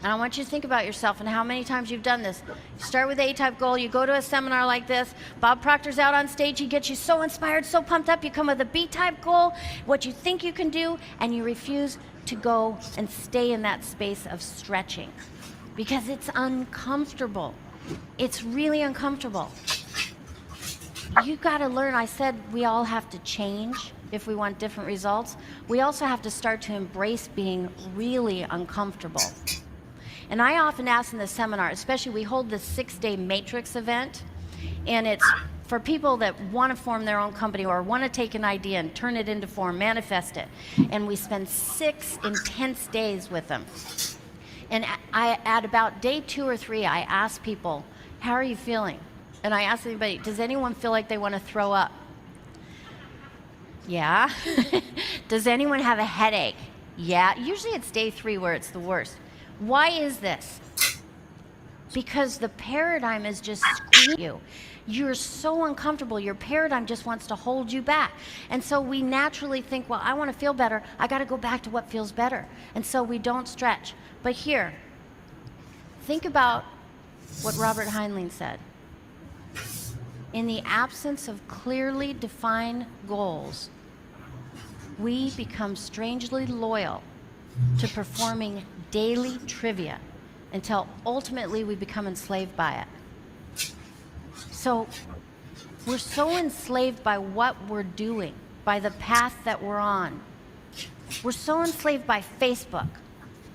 and I want you to think about yourself and how many times you've done this. You start with the A-type goal, you go to a seminar like this, Bob Proctor's out on stage, he gets you so inspired, so pumped up, you come with a B-type goal, what you think you can do, and you refuse to go and stay in that space of stretching because it's uncomfortable. It's really uncomfortable. You got to learn, I said we all have to change if we want different results. We also have to start to embrace being really uncomfortable. And I often ask in the seminar, especially we hold this 6-day matrix event, and it's for people that want to form their own company or want to take an idea and turn it into form, manifest it. And we spend 6 intense days with them. And at about day 2 or 3, I ask people, how are you feeling? And I ask anybody, does anyone feel like they want to throw up? Yeah. Does anyone have a headache? Yeah. Usually it's day 3 where it's the worst. Why is this? Because the paradigm is just screwing you. You're so uncomfortable. Your paradigm just wants to hold you back. And so we naturally think, well, I want to feel better. I got to go back to what feels better. And so we don't stretch. But here, think about what Robert Heinlein said. In the absence of clearly defined goals, we become strangely loyal to performing daily trivia until ultimately we become enslaved by it. So we're so enslaved by what we're doing, by the path that we're on. We're so enslaved by Facebook,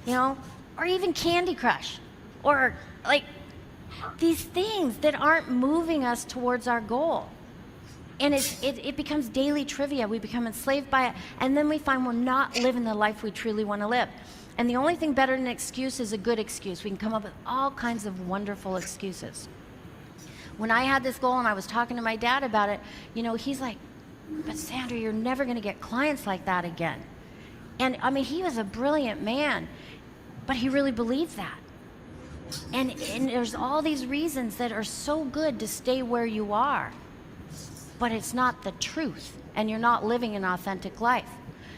you know, or even Candy Crush, or like these things that aren't moving us towards our goal. And it becomes daily trivia. We become enslaved by it, and then we find we're not living the life we truly want to live. And the only thing better than an excuse is a good excuse. We can come up with all kinds of wonderful excuses. When I had this goal and I was talking to my dad about it, you know, he's like, but Sandra, you're never going to get clients like that again. And I mean, he was a brilliant man, but he really believed that. And there's all these reasons that are so good to stay where you are, but it's not the truth, and you're not living an authentic life.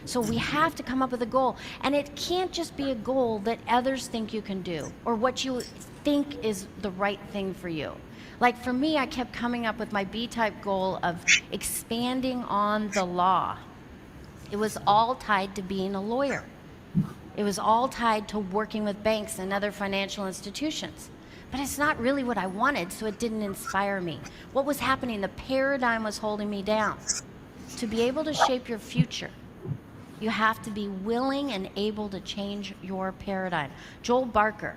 So we have to come up with a goal, and it can't just be a goal that others think you can do, or what you think is the right thing for you. Like for me, I kept coming up with my B-type goal of expanding on the law. It was all tied to being a lawyer. It was all tied to working with banks and other financial institutions. But it's not really what I wanted, so it didn't inspire me. What was happening? The paradigm was holding me down. To be able to shape your future, you have to be willing and able to change your paradigm. Joel Barker,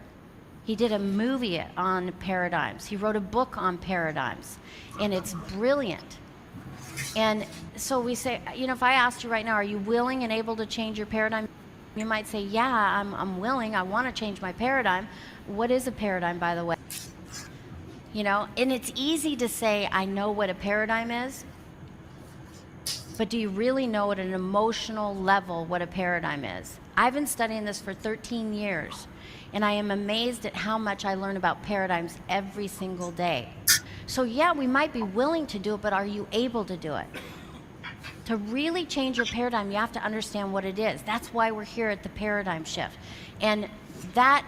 he did a movie on paradigms. He wrote a book on paradigms, and it's brilliant. And so we say, you know, if I asked you right now, are you willing and able to change your paradigm? You might say, yeah, I'm willing. I want to change my paradigm. What is a paradigm, by the way? You know, and it's easy to say, I know what a paradigm is, but do you really know at an emotional level what a paradigm is? I've been studying this for 13 years, and I am amazed at how much I learn about paradigms every single day. So yeah, we might be willing to do it, but are you able to do it? To really change your paradigm, you have to understand what it is. That's why we're here at the Paradigm Shift. And that,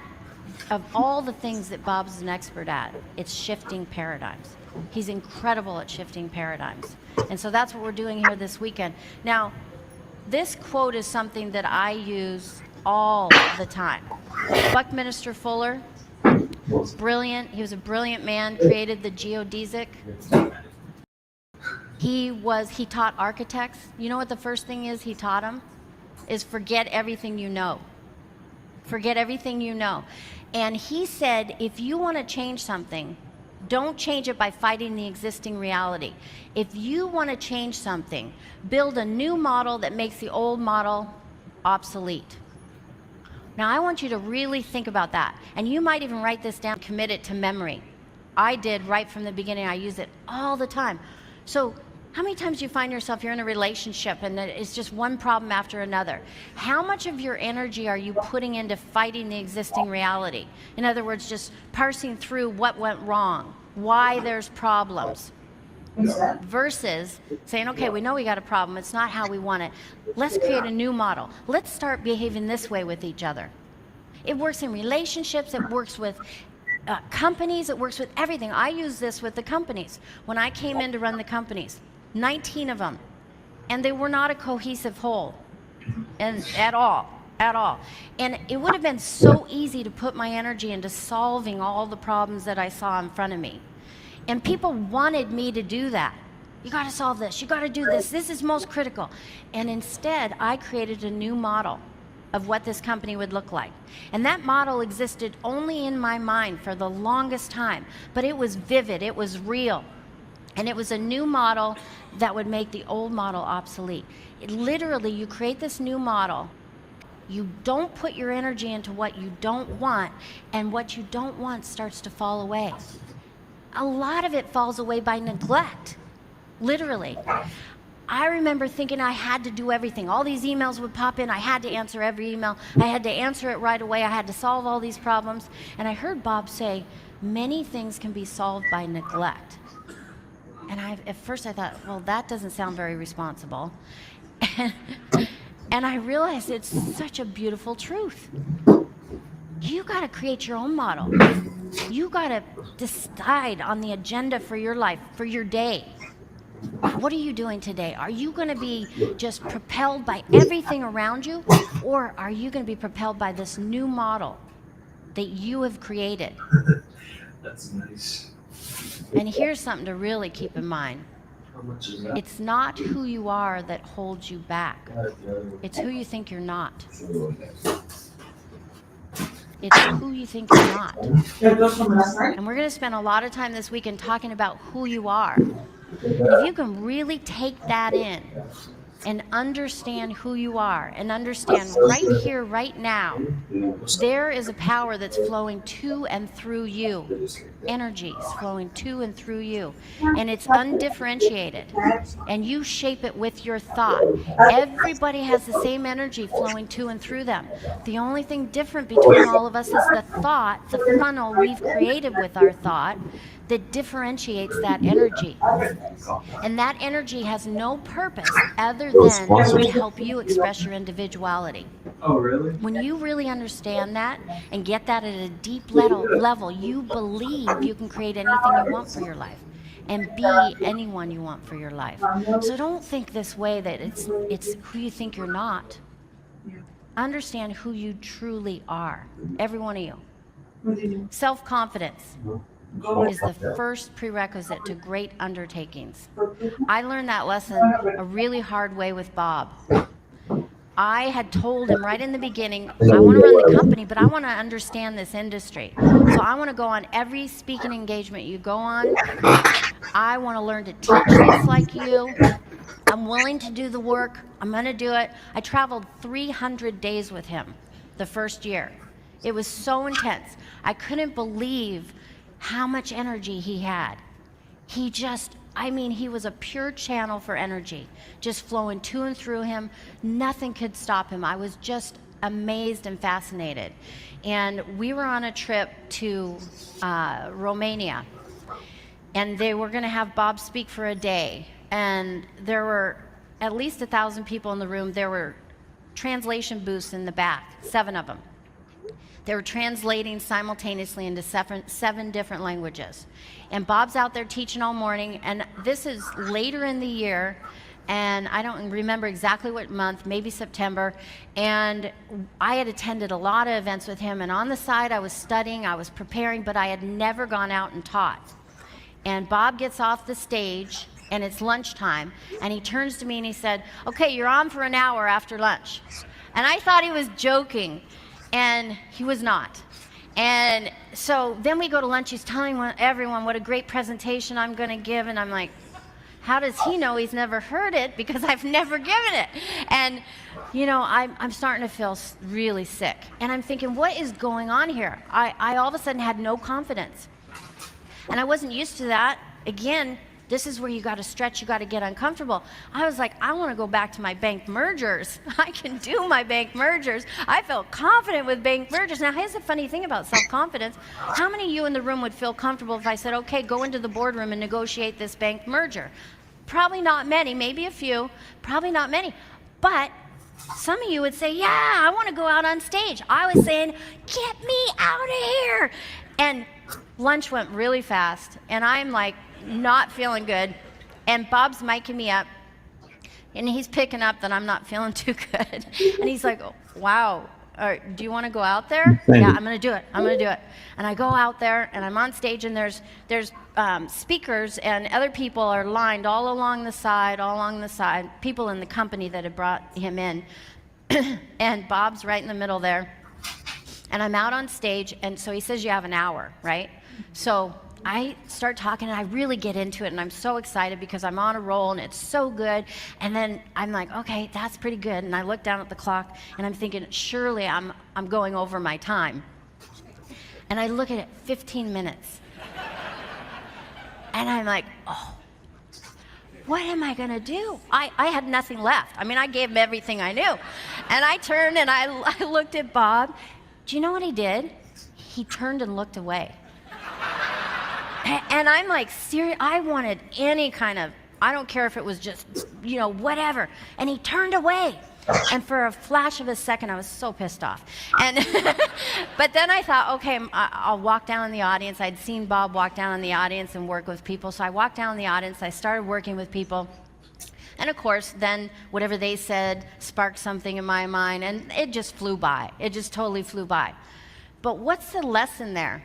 of all the things that Bob's an expert at, it's shifting paradigms. He's incredible at shifting paradigms. And so that's what we're doing here this weekend. Now, this quote is something that I use all the time. Buckminster Fuller, brilliant. He was a brilliant man, created the geodesic. He taught architects. You know what the first thing is he taught them? Is forget everything you know. Forget everything you know. And he said, if you want to change something, don't change it by fighting the existing reality. If you want to change something, build a new model that makes the old model obsolete. Now, I want you to really think about that. And you might even write this down, commit it to memory. I did right from the beginning. I use it all the time. So how many times do you find yourself, you're in a relationship and it's just one problem after another? How much of your energy are you putting into fighting the existing reality? In other words, just parsing through what went wrong, why there's problems, versus saying, okay, we know we got a problem. It's not how we want it. Let's create a new model. Let's start behaving this way with each other. It works in relationships. It works with companies. It works with everything. I use this with the companies. When I came in to run the companies, 19 of them, and they were not a cohesive whole, and at all. And it would have been so easy to put my energy into solving all the problems that I saw in front of me. And people wanted me to do that. You got to solve this. You got to do this. This is most critical. And instead, I created a new model of what this company would look like. And that model existed only in my mind for the longest time, but it was vivid, it was real. And it was a new model that would make the old model obsolete. Literally, you create this new model, you don't put your energy into what you don't want, and what you don't want starts to fall away. A lot of it falls away by neglect, literally. I remember thinking I had to do everything. All these emails would pop in, I had to answer every email, I had to answer it right away, I had to solve all these problems. And I heard Bob say, many things can be solved by neglect. And at first I thought, well, that doesn't sound very responsible. And I realized it's such a beautiful truth. You got to create your own model. You got to decide on the agenda for your life, for your day. What are you doing today? Are you going to be just propelled by everything around you? Or are you going to be propelled by this new model that you have created? That's nice. And here's something to really keep in mind. It's not who you are that holds you back. It's who you think you're not. It's who you think you're not. And we're going to spend a lot of time this weekend talking about who you are. And if you can really take that in and understand who you are and understand right here, right now, there is a power that's flowing to and through you. Energy is flowing to and through you. And it's undifferentiated. And you shape it with your thought. Everybody has the same energy flowing to and through them. The only thing different between all of us is the thought, the funnel we've created with our thought that differentiates that energy. And that energy has no purpose other than to help you express your individuality. Oh, really? When you really understand that and get that at a deep level, you believe you can create anything you want for your life and be anyone you want for your life. So don't think this way that it's who you think you're not. Understand who you truly are, every one of you. Self-confidence is the first prerequisite to great undertakings. I learned that lesson a really hard way with Bob. I had told him right in the beginning, I want to run the company, but I want to understand this industry. So I want to go on every speaking engagement you go on. I want to learn to teach just like you. I'm willing to do the work. I'm going to do it. I traveled 300 days with him the first year. It was so intense. I couldn't believe how much energy he had. He was a pure channel for energy, just flowing to and through him. Nothing could stop him. I was just amazed and fascinated. And we were on a trip to Romania, and they were going to have Bob speak for a day. And there were at least 1,000 people in the room. There were translation booths in the back, 7 of them. They were translating simultaneously into seven different languages. And Bob's out there teaching all morning, and this is later in the year, and I don't remember exactly what month, maybe September, and I had attended a lot of events with him, and on the side I was studying, I was preparing, but I had never gone out and taught. And Bob gets off the stage, and it's lunchtime, and he turns to me and he said, "Okay, you're on for an hour after lunch." And I thought he was joking. And he was not. And so then we go to lunch. He's telling everyone what a great presentation I'm going to give. And I'm like, how does he know? He's never heard it because I've never given it. And, I'm starting to feel really sick. And I'm thinking, what is going on here? I all of a sudden had no confidence. And I wasn't used to that. Again, this is where you got to stretch, you got to get uncomfortable. I was like, I want to go back to my bank mergers. I can do my bank mergers. I felt confident with bank mergers. Now, here's the funny thing about self-confidence. How many of you in the room would feel comfortable if I said, okay, go into the boardroom and negotiate this bank merger? Probably not many, maybe a few, probably not many. But some of you would say, yeah, I want to go out on stage. I was saying, get me out of here. And lunch went really fast, and I'm like, not feeling good, and Bob's miking me up, and he's picking up that I'm not feeling too good, and he's like, wow, do you want to go out there? Yeah, I'm going to do it. And I go out there, and I'm on stage, and there's speakers, and other people are lined all along the side, people in the company that had brought him in. and Bob's right in the middle there. And I'm out on stage, and so he says you have an hour, right? So I start talking, and I really get into it, and I'm so excited because I'm on a roll, and it's so good. And then I'm like, okay, that's pretty good. And I look down at the clock, and I'm thinking, surely I'm going over my time. And I look at it, 15 minutes. And I'm like, oh, what am I going to do? I had nothing left. I mean, I gave him everything I knew. And I turned, and I looked at Bob. Do you know what he did? He turned and looked away. And I'm like, serious? I wanted any kind of, I don't care if it was just, whatever. And he turned away. And for a flash of a second, I was so pissed off. And but then I thought, okay, I'll walk down in the audience. I'd seen Bob walk down in the audience and work with people. So I walked down in the audience. I started working with people. And of course, then whatever they said sparked something in my mind, and it just flew by. It just totally flew by. But what's the lesson there?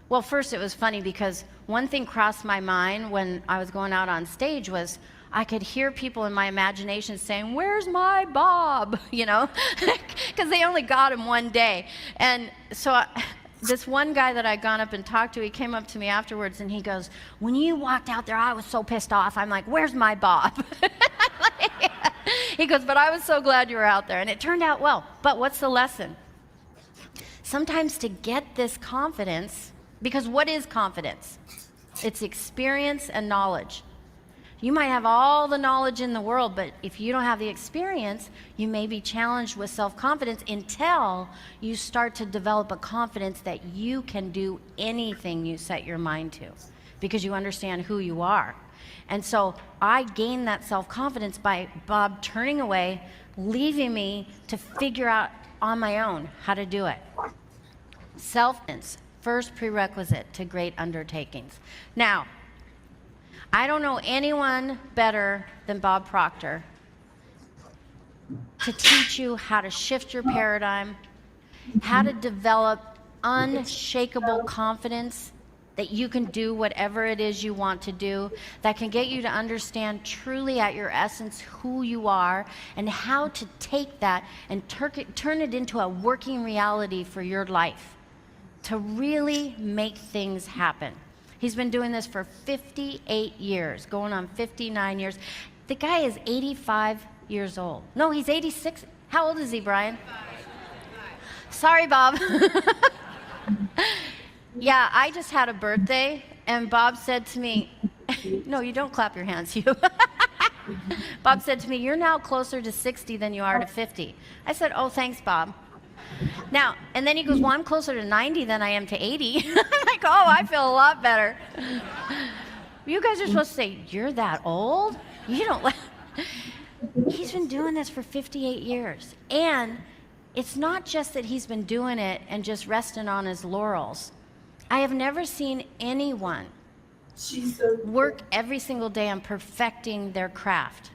Well, first it was funny because one thing crossed my mind when I was going out on stage was I could hear people in my imagination saying, "Where's my Bob?" Because they only got him one day. And so this one guy that I'd gone up and talked to, he came up to me afterwards and he goes, "When you walked out there, I was so pissed off." I'm like, "Where's my Bob?" He goes, "But I was so glad you were out there." And it turned out well. But what's the lesson? Sometimes to get this confidence, because what is confidence? It's experience and knowledge. You might have all the knowledge in the world, but if you don't have the experience, you may be challenged with self-confidence until you start to develop a confidence that you can do anything you set your mind to, because you understand who you are. And so I gained that self-confidence by Bob turning away, leaving me to figure out on my own how to do it. Self-confidence, first prerequisite to great undertakings. Now, I don't know anyone better than Bob Proctor to teach you how to shift your paradigm, how to develop unshakable confidence that you can do whatever it is you want to do, that can get you to understand truly at your essence who you are, and how to take that and turn it into a working reality for your life, to really make things happen. He's been doing this for 58 years, going on 59 years. The guy is 85 years old. No, he's 86. How old is he, Brian? Sorry, Bob. Yeah, I just had a birthday, and Bob said to me, no, you don't clap your hands, you. Bob said to me, "You're now closer to 60 than you are to 50. I said, "Oh, thanks, Bob." Now, and then he goes, "Well, I'm closer to 90 than I am to 80. I'm like, "Oh, I feel a lot better." You guys are supposed to say, "You're that old?" You don't. He's been doing this for 58 years. And it's not just that he's been doing it and just resting on his laurels. I have never seen anyone work every single day on perfecting their craft.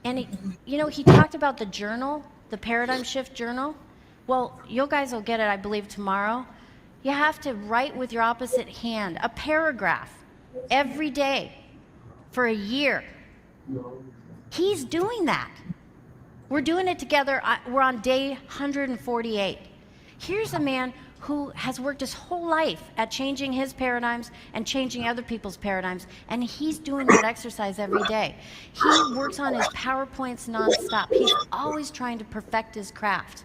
And he talked about the journal, the paradigm shift journal. Well, you guys will get it, I believe, tomorrow. You have to write with your opposite hand a paragraph every day for a year. He's doing that. We're doing it together. We're on day 148. Here's a man who has worked his whole life at changing his paradigms and changing other people's paradigms, and he's doing that exercise every day. He works on his PowerPoints nonstop. He's always trying to perfect his craft.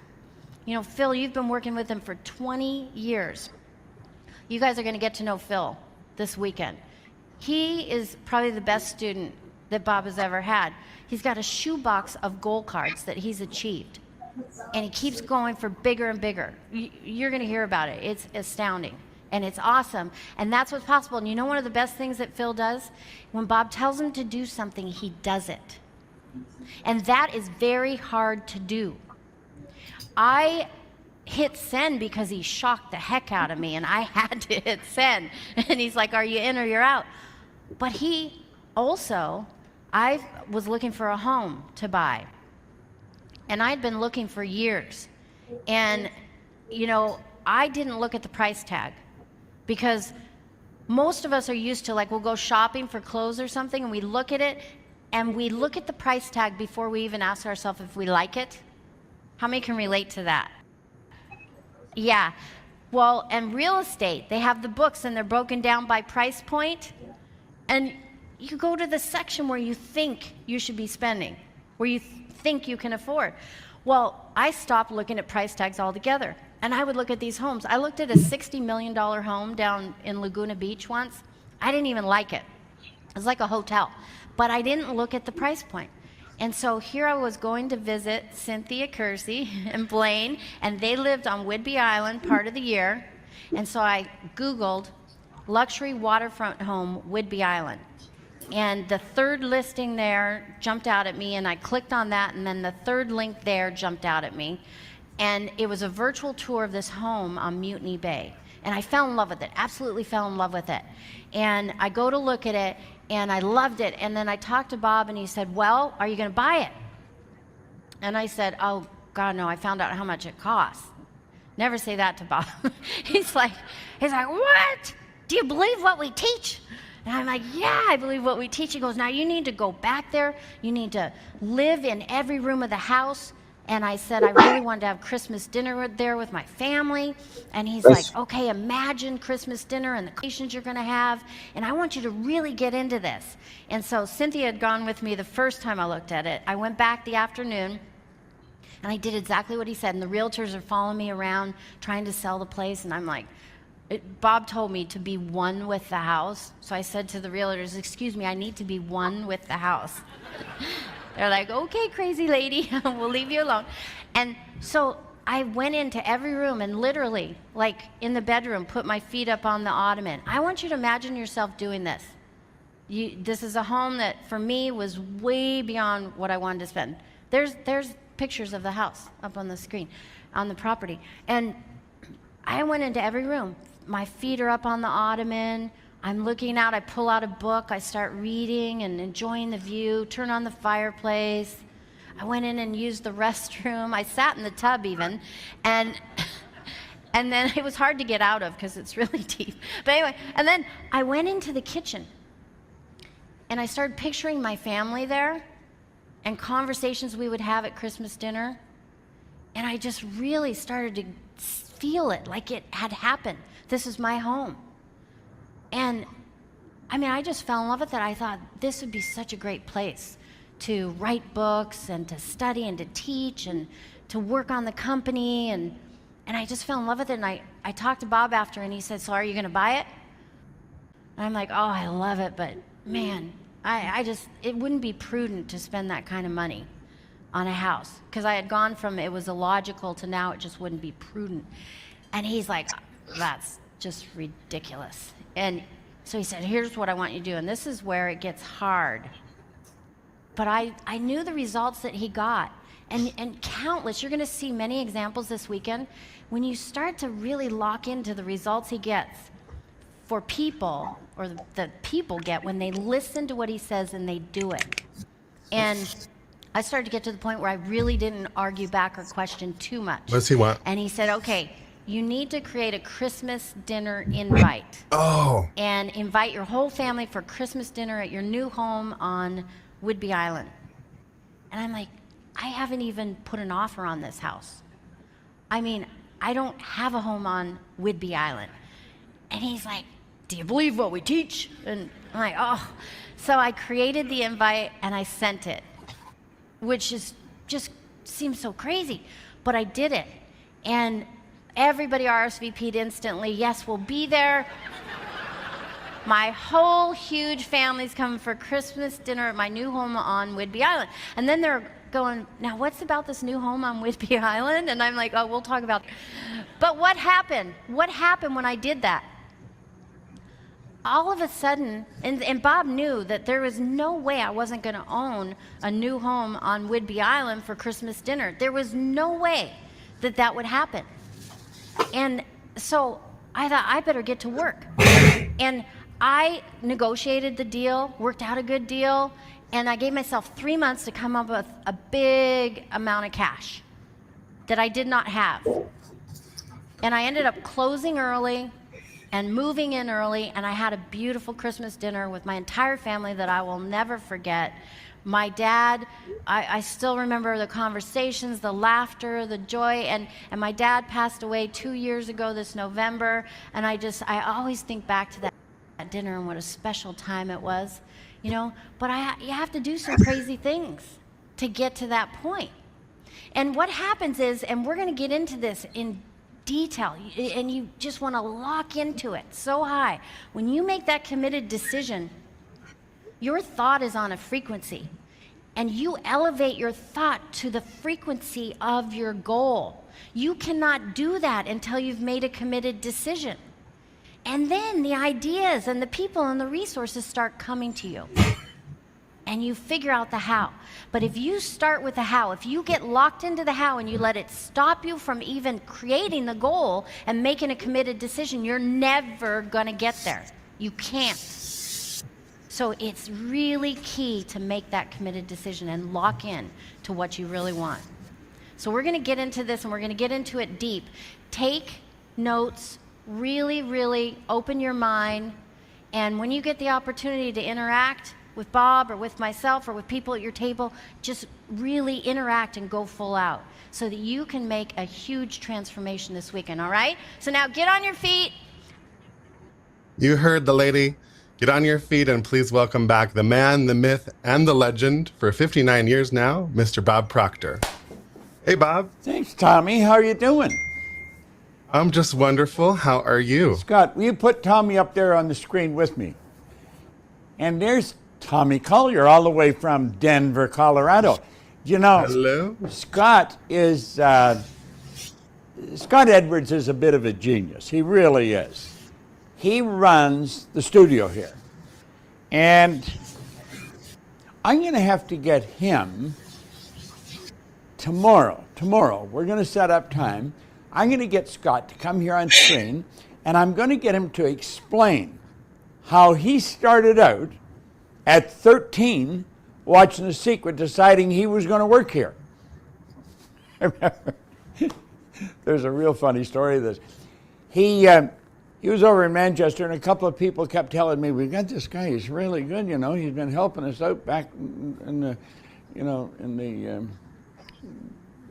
Phil, you've been working with him for 20 years. You guys are going to get to know Phil this weekend. He is probably the best student that Bob has ever had. He's got a shoebox of goal cards that he's achieved. And he keeps going for bigger and bigger. You're going to hear about it. It's astounding. And it's awesome. And that's what's possible. And one of the best things that Phil does? When Bob tells him to do something, he does it. And that is very hard to do. I hit send because he shocked the heck out of me, and I had to hit send. And he's like, "Are you in or you're out?" But he also, I was looking for a home to buy. And I'd been looking for years. And, I didn't look at the price tag, because most of us are used to, we'll go shopping for clothes or something, and we look at it, and we look at the price tag before we even ask ourselves if we like it. How many can relate to that? Yeah. Well, and real estate, they have the books and they're broken down by price point. And you go to the section where you think you should be spending, where you think you can afford. Well, I stopped looking at price tags altogether. And I would look at these homes. I looked at a $60 million home down in Laguna Beach once. I didn't even like it. It was like a hotel. But I didn't look at the price point. And so here I was going to visit Cynthia Kersey and Blaine, and they lived on Whidbey Island part of the year. And so I Googled luxury waterfront home, Whidbey Island. And the third listing there jumped out at me, and I clicked on that, and then the third link there jumped out at me. And it was a virtual tour of this home on Mutiny Bay. And I fell in love with it, absolutely fell in love with it. And I go to look at it, and I loved it. And then I talked to Bob, and he said, well, are you going to buy it? And I said, oh, God, no, I found out how much it costs. Never say that to Bob. He's like, what? Do you believe what we teach? And I'm like, yeah, I believe what we teach. He goes, now you need to go back there. You need to live in every room of the house. And I said, I really wanted to have Christmas dinner there with my family. And he's like, okay, imagine Christmas dinner and the occasions you're going to have. And I want you to really get into this. And so Cynthia had gone with me the first time I looked at it. I went back the afternoon, and I did exactly what he said. And the realtors are following me around trying to sell the place. And I'm like, Bob told me to be one with the house. So I said to the realtors, excuse me, I need to be one with the house. They're like, okay, crazy lady, we'll leave you alone. And so I went into every room and literally, like in the bedroom, put my feet up on the ottoman. I want you to imagine yourself doing this. This is a home that for me was way beyond what I wanted to spend. There's pictures of the house up on the screen, on the property. And I went into every room. My feet are up on the ottoman. I'm looking out, I pull out a book, I start reading and enjoying the view, turn on the fireplace. I went in and used the restroom. I sat in the tub even. And then it was hard to get out of because it's really deep. But anyway, and then I went into the kitchen. And I started picturing my family there and conversations we would have at Christmas dinner. And I just really started to feel it like it had happened. This is my home. And I mean, I just fell in love with it. I thought this would be such a great place to write books and to study and to teach and to work on the company. And I just fell in love with it. And I talked to Bob after, and he said, so are you going to buy it? And I'm like, oh, I love it. But man, it wouldn't be prudent to spend that kind of money on a house. Because I had gone from it was illogical to now it just wouldn't be prudent. And he's like, that's just ridiculous. And so he said, here's what I want you to do. And this is where it gets hard. But I knew the results that he got. And countless, you're going to see many examples this weekend. When you start to really lock into the results he gets for people, or the people get when they listen to what he says and they do it. And I started to get to the point where I really didn't argue back or question too much. What does he want? And he said, okay, you need to create a Christmas dinner invite. Oh. And invite your whole family for Christmas dinner at your new home on Whidbey Island. And I'm like, I haven't even put an offer on this house. I mean, I don't have a home on Whidbey Island. And he's like, do you believe what we teach? And I'm like, oh. So I created the invite and I sent it, which is just seems so crazy. But I did it. And everybody RSVP'd instantly. Yes, we'll be there. My whole huge family's coming for Christmas dinner at my new home on Whidbey Island. And then they're going, now what's about this new home on Whidbey Island? And I'm like, oh, we'll talk about it. But what happened? What happened when I did that? All of a sudden, and Bob knew that there was no way I wasn't going to own a new home on Whidbey Island for Christmas dinner. There was no way that that would happen. And so I thought, I better get to work. And I negotiated the deal, worked out a good deal, and I gave myself 3 months to come up with a big amount of cash that I did not have. And I ended up closing early, and moving in early, and I had a beautiful Christmas dinner with my entire family that I will never forget. My dad, I still remember the conversations, the laughter, the joy, and my dad passed away 2 years ago this November, and I always think back to that dinner and what a special time it was, you know, but you have to do some crazy things to get to that point. And what happens is, and we're going to get into this in detail, and you just want to lock into it so high. When you make that committed decision, your thought is on a frequency, and you elevate your thought to the frequency of your goal. You cannot do that until you've made a committed decision. And then the ideas and the people and the resources start coming to you. And you figure out the how. But if you start with the how, if you get locked into the how and you let it stop you from even creating the goal and making a committed decision, you're never going to get there. You can't. So it's really key to make that committed decision and lock in to what you really want. So we're going to get into this, and we're going to get into it deep. Take notes, really, really open your mind, and when you get the opportunity to interact with Bob or with myself or with people at your table, just really interact and go full out so that you can make a huge transformation this weekend, all right? So now get on your feet. You heard the lady. Get on your feet and please welcome back the man, the myth, and the legend for 59 years now, Mr. Bob Proctor. Hey, Bob. Thanks, Tommy. How are you doing? I'm just wonderful. How are you? Scott, will you put Tommy up there on the screen with me? And there's Tommy Collier, all the way from Denver, Colorado. You know, hello? Scott Edwards is a bit of a genius. He really is. He runs the studio here. And I'm going to have to get him tomorrow. We're going to set up time. I'm going to get Scott to come here on screen, and I'm going to get him to explain how he started out at 13 watching The Secret, deciding he was going to work here. There's a real funny story of this. He was over in Manchester, and a couple of people kept telling me, "We got this guy. He's really good. You know, he's been helping us out back in the, you know, in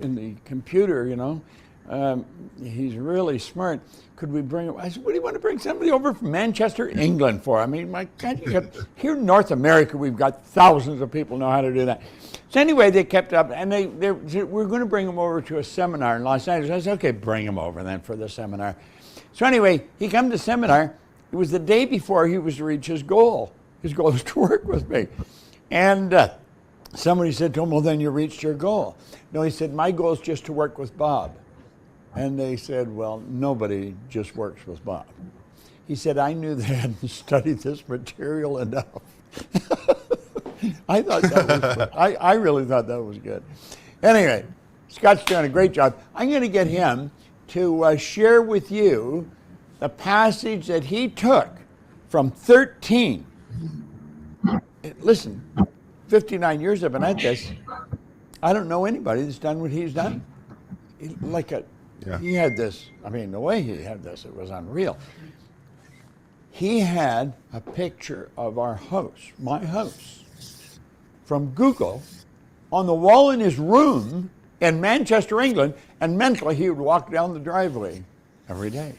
the computer. You know, he's really smart. Could we bring him?" I said, "What do you want to bring somebody over from Manchester, England for? I mean, my God, here in North America, we've got thousands of people know how to do that." So anyway, they kept up, and they said, "We're going to bring him over to a seminar in Los Angeles." I said, "Okay, bring him over then for the seminar." So anyway, he come to seminar. It was the day before he was to reach his goal. His goal was to work with me. And somebody said to him, "Well, then you reached your goal." No, he said, "My goal is just to work with Bob." And they said, "Well, nobody just works with Bob." He said, "I knew they hadn't studied this material enough." I thought that was good. I really thought that was good. Anyway, Scott's doing a great job. I'm going to get him to share with you the passage that he took from 13. Listen, 59 years I've been at this. I don't know anybody that's done what he's done. He had this, I mean, the way he had this, it was unreal. He had a picture of our house, my house, from Google on the wall in his room in Manchester, England, and mentally he would walk down the driveway every day.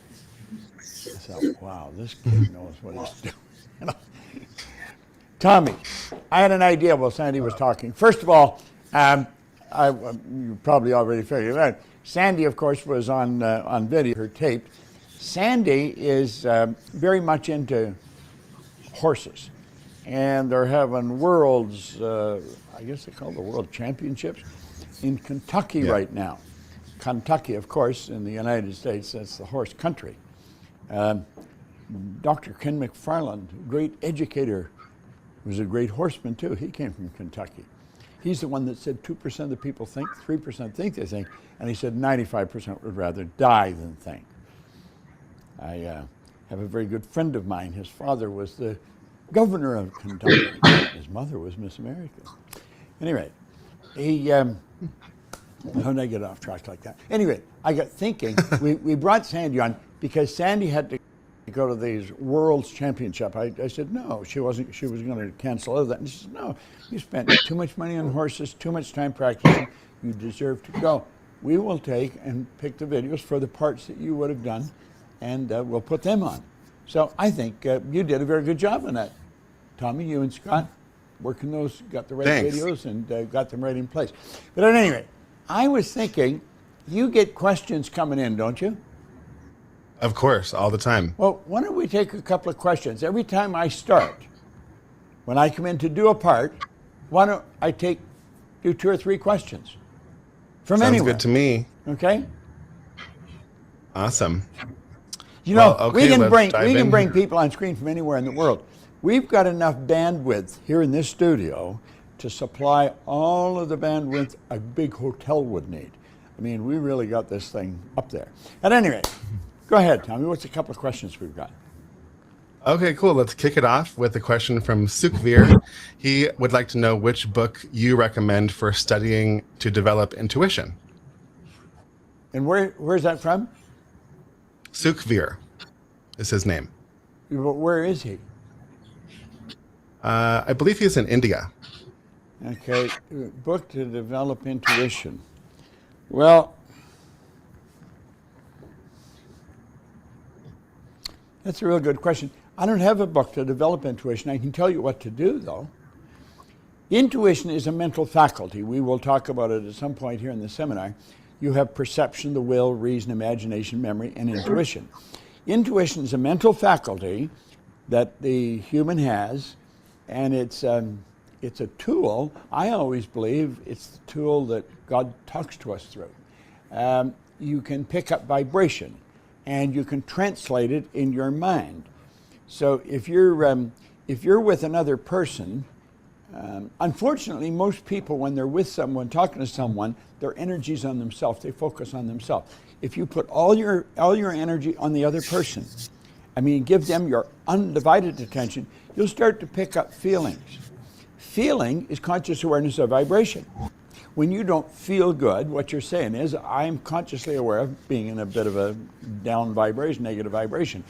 I thought, wow, this kid knows what he's doing. You know? Tommy, I had an idea while Sandy was talking. First of all, you probably already figured it out. Sandy, of course, was on video, her tape. Sandy is very much into horses, and they're having worlds, I guess they call the world championships, in Kentucky right now. Kentucky, of course, in the United States, that's the horse country. Dr. Ken McFarland, great educator, was a great horseman too. He came from Kentucky. He's the one that said 2% of the people think, 3% think they think, and he said 95% would rather die than think. I have a very good friend of mine. His father was the governor of Kentucky. His mother was Miss America. Anyway, how did I get off track like that? Anyway, I got thinking, we brought Sandy on because Sandy had to go to these World's Championship. I said, no, she wasn't. She was going to cancel all of that. And she said, no, you spent too much money on horses, too much time practicing. You deserve to go. We will take and pick the videos for the parts that you would have done, and we'll put them on. So I think you did a very good job on that, Tommy. You and Scott working those, got the right videos and got them right in place. But at any rate, I was thinking, you get questions coming in, don't you? Of course, all the time. Well, why don't we take a couple of questions? Every time I start, when I come in to do a part, why don't I do 2 or 3 questions from anywhere? Sounds good to me. Okay? Awesome. You know, well, okay, we can bring people on screen from anywhere in the world. We've got enough bandwidth here in this studio to supply all of the bandwidth a big hotel would need. I mean, we really got this thing up there. At any rate, go ahead, Tommy. What's a couple of questions we've got? Okay, cool. Let's kick it off with a question from Sukhvir. He would like to know which book you recommend for studying to develop intuition. And where's that from? Sukhvir is his name. Where is he? I believe he's in India. Okay, book to develop intuition. Well, that's a real good question. I don't have a book to develop intuition. I can tell you what to do, though. Intuition is a mental faculty. We will talk about it at some point here in the seminar. You have perception, the will, reason, imagination, memory, and intuition. Intuition is a mental faculty that the human has, and it's a tool. I always believe it's the tool that God talks to us through. You can pick up vibration, and you can translate it in your mind. So if you're with another person, unfortunately, most people, when they're with someone, talking to someone, their energy's on themselves. They focus on themselves. If you put all your energy on the other person, I mean, give them your undivided attention, you'll start to pick up feelings. Feeling is conscious awareness of vibration. When you don't feel good, what you're saying is, I'm consciously aware of being in a bit of a down vibration, negative vibration.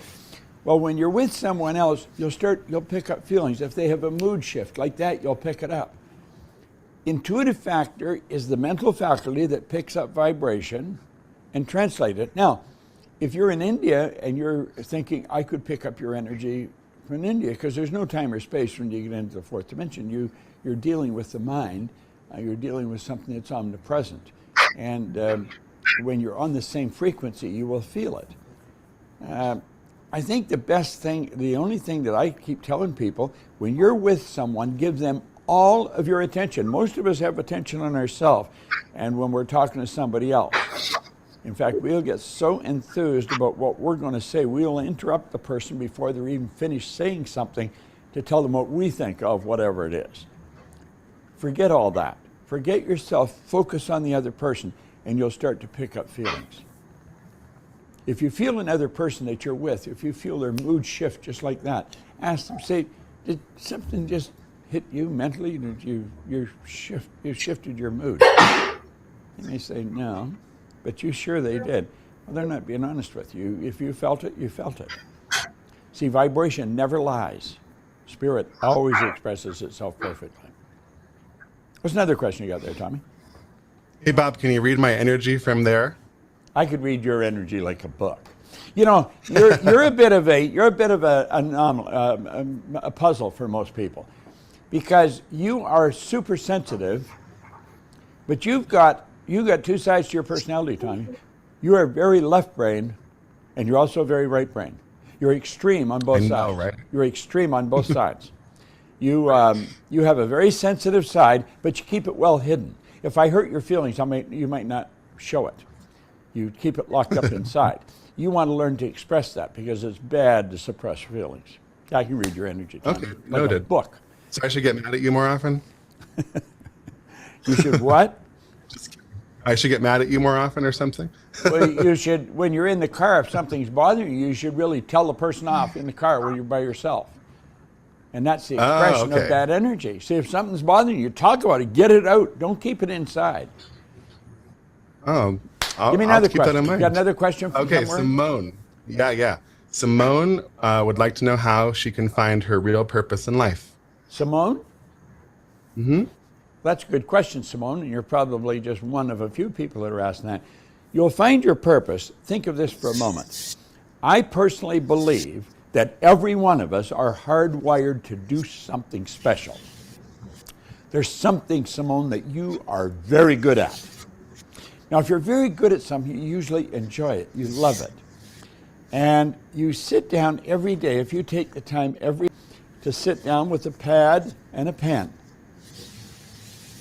Well, when you're with someone else, you'll pick up feelings. If they have a mood shift like that, you'll pick it up. Intuitive factor is the mental faculty that picks up vibration and translates it. Now, if you're in India and you're thinking, I could pick up your energy from India, because there's no time or space when you get into the 4th dimension. You're dealing with the mind. You're dealing with something that's omnipresent. And when you're on the same frequency, you will feel it. I think the only thing that I keep telling people, when you're with someone, give them all of your attention. Most of us have attention on ourselves, and when we're talking to somebody else. In fact, we'll get so enthused about what we're going to say, we'll interrupt the person before they're even finished saying something to tell them what we think of whatever it is. Forget all that. Forget yourself, focus on the other person, and you'll start to pick up feelings. If you feel another person that you're with, if you feel their mood shift just like that, ask them, say, did something just hit you mentally? Did you shifted your mood? And they say, no, but you sure they did. Well, they're not being honest with you. If you felt it, you felt it. See, vibration never lies. Spirit always expresses itself perfectly. What's another question you got there, Tommy? Hey, Bob, can you read my energy from there? I could read your energy like a book. You know, you're a bit of a puzzle for most people, because you are super sensitive, but you got 2 sides to your personality, Tommy. You are very left brain, and you're also very right brain. You're extreme on both sides. Right? You're extreme on both sides. You have a very sensitive side, but you keep it well hidden. If I hurt your feelings, you might not show it. You keep it locked up inside. You want to learn to express that, because it's bad to suppress feelings. I can read your energy, Tommy, okay, like noted. a book. So I should get mad at you more often? You should what? I should get mad at you more often or something? Well, you should, when you're in the car, if something's bothering you, you should really tell the person off in the car when you're by yourself. And that's the expression of bad energy. See, if something's bothering you, talk about it, get it out. Don't keep it inside. Oh, Give me another question. You got another question from Okay, somewhere? Simone. Yeah. Simone would like to know how she can find her real purpose in life. Simone? Mm-hmm. That's a good question, Simone, and you're probably just one of a few people that are asking that. You'll find your purpose. Think of this for a moment. I personally believe that every one of us are hardwired to do something special. There's something, Simone, that you are very good at. Now, if you're very good at something, you usually enjoy it. You love it. And you sit down every day, if you take the time to sit down with a pad and a pen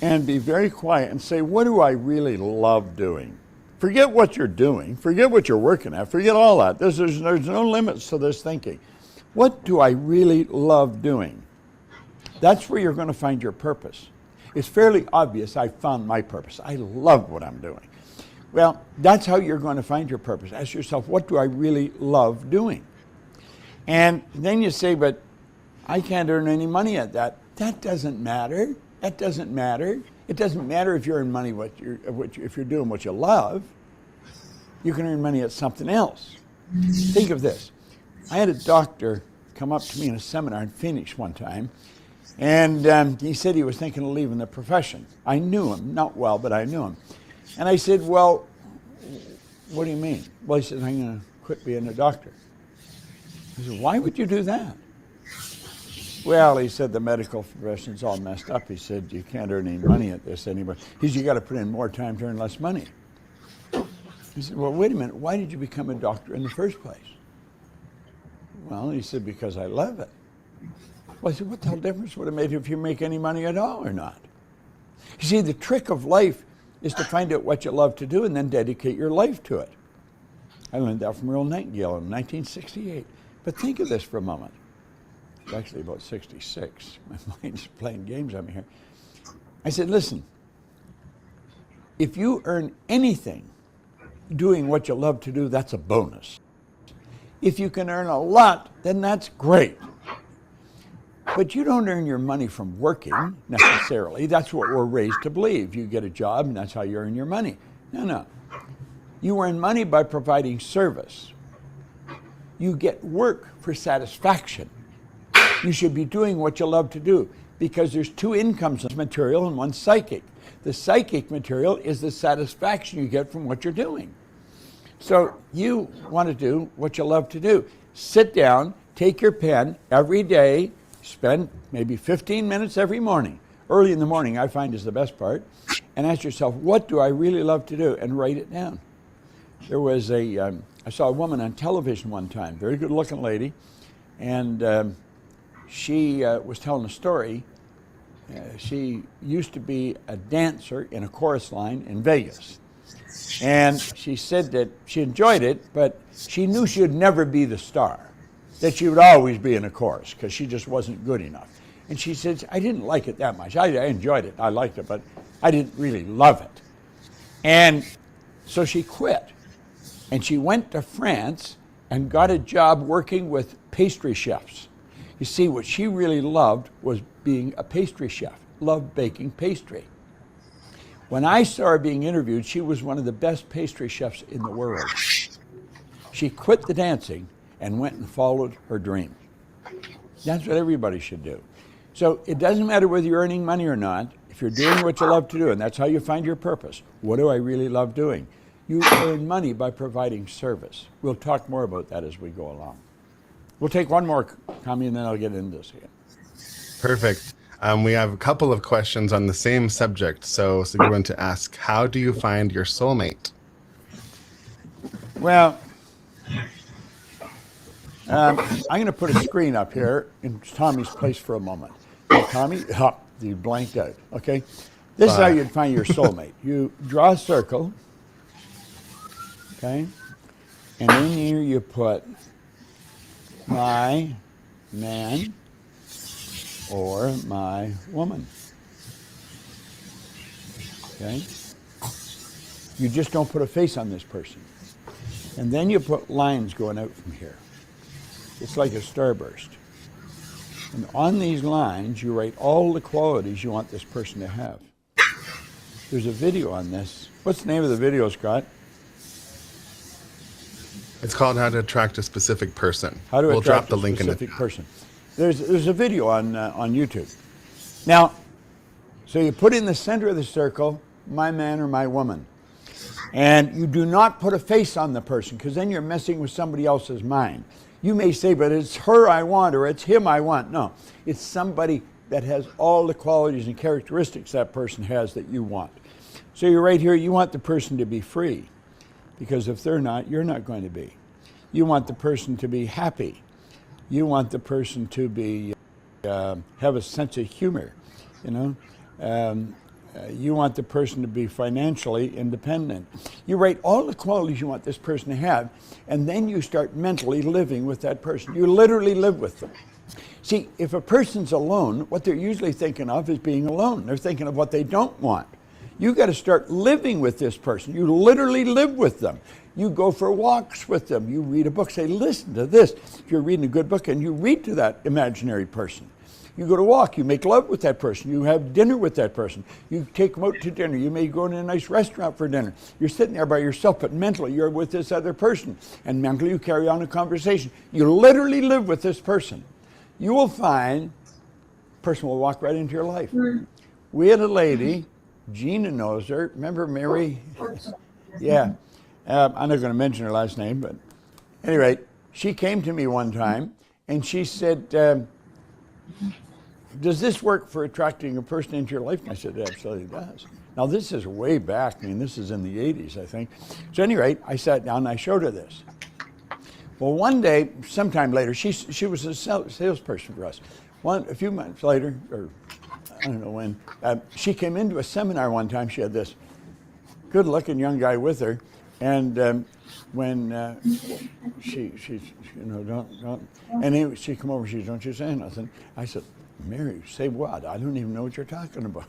and be very quiet and say, what do I really love doing? Forget what you're doing. Forget what you're working at. Forget all that. There's no limits to this thinking. What do I really love doing? That's where you're going to find your purpose. It's fairly obvious I found my purpose. I love what I'm doing. Well, that's how you're going to find your purpose. Ask yourself, what do I really love doing? And then you say, but I can't earn any money at that. That doesn't matter. That doesn't matter. It doesn't matter if you're earning money if you're doing what you love. You can earn money at something else. Think of this. I had a doctor come up to me in a seminar in Phoenix one time, and he said he was thinking of leaving the profession. I knew him, not well, but I knew him. And I said, well, what do you mean? Well, he said, I'm going to quit being a doctor. I said, why would you do that? Well, he said, the medical profession's all messed up. He said, you can't earn any money at this anymore. He said, you got to put in more time to earn less money. He said, well, wait a minute. Why did you become a doctor in the first place? Well, he said, because I love it. Well, I said, what the hell difference would it make if you make any money at all or not? You see, the trick of life is to find out what you love to do and then dedicate your life to it. I learned that from Earl Nightingale in 1968. But think of this for a moment. It's actually about 66. My mind's playing games on me here. I said, listen, if you earn anything doing what you love to do, that's a bonus. If you can earn a lot, then that's great. But you don't earn your money from working, necessarily. That's what we're raised to believe. You get a job, and that's how you earn your money. No. You earn money by providing service. You get work for satisfaction. You should be doing what you love to do, because there's two incomes, material and one psychic. The psychic material is the satisfaction you get from what you're doing. So you want to do what you love to do. Sit down, take your pen every day, spend maybe 15 minutes every morning. Early in the morning, I find, is the best part. And ask yourself, what do I really love to do? And write it down. There was I saw a woman on television one time, very good looking lady, and she was telling a story. She used to be a dancer in a chorus line in Vegas. And she said that she enjoyed it, but she knew she would never be the star, that she would always be in a chorus because she just wasn't good enough. And she said, I didn't like it that much. I enjoyed it. I liked it, but I didn't really love it. And so she quit. And she went to France and got a job working with pastry chefs. You see, what she really loved was being a pastry chef, loved baking pastry. When I saw her being interviewed, she was one of the best pastry chefs in the world. She quit the dancing and went and followed her dream. That's what everybody should do. So it doesn't matter whether you're earning money or not, if you're doing what you love to do, and that's how you find your purpose. What do I really love doing? You earn money by providing service. We'll talk more about that as we go along. We'll take one more, Tommy, and then I'll get into this again. Perfect. We have a couple of questions on the same subject. So we're going to ask, how do you find your soulmate? Well, I'm going to put a screen up here in Tommy's place for a moment. Now, Tommy, you blanked out, okay? This is how you'd find your soulmate. You draw a circle, okay? And in here you put my man or my woman, okay? You just don't put a face on this person. And then you put lines going out from here. It's like a starburst. And on these lines, you write all the qualities you want this person to have. There's a video on this. What's the name of the video, Scott? It's called How to Attract a Specific Person. How to we'll drop attract the a link in the specific person. There's a video on YouTube. Now, so you put in the center of the circle, my man or my woman. And you do not put a face on the person, because then you're messing with somebody else's mind. You may say, but it's her I want, or it's him I want. No, it's somebody that has all the qualities and characteristics that person has that you want. So you're right here, you want the person to be free, because if they're not, you're not going to be. You want the person to be happy. You want the person to be have a sense of humor, you know. You want the person to be financially independent. You write all the qualities you want this person to have, and then you start mentally living with that person. You literally live with them. See, if a person's alone, what they're usually thinking of is being alone. They're thinking of what they don't want. You got to start living with this person. You literally live with them. You go for walks with them. You read a book, say, listen to this. If you're reading a good book, and you read to that imaginary person. You go to walk, you make love with that person, you have dinner with that person, you take them out to dinner, you may go to a nice restaurant for dinner. You're sitting there by yourself, but mentally you're with this other person, and mentally you carry on a conversation. You literally live with this person. You will find the person will walk right into your life. We had a lady, Gina knows her, remember Mary? Yeah, I'm not going to mention her last name, but anyway, she came to me one time, and she said, does this work for attracting a person into your life? And I said, it absolutely does. Now, this is way back. I mean, this is in the 80s, I think. So, at any rate, I sat down and I showed her this. Well, one day, sometime later, she was a salesperson for us. A few months later, or I don't know when, she came into a seminar one time. She had this good-looking young guy with her, and when she you know, don't, and she come over, she said, don't you say nothing. I said, Mary, say what? I don't even know what you're talking about.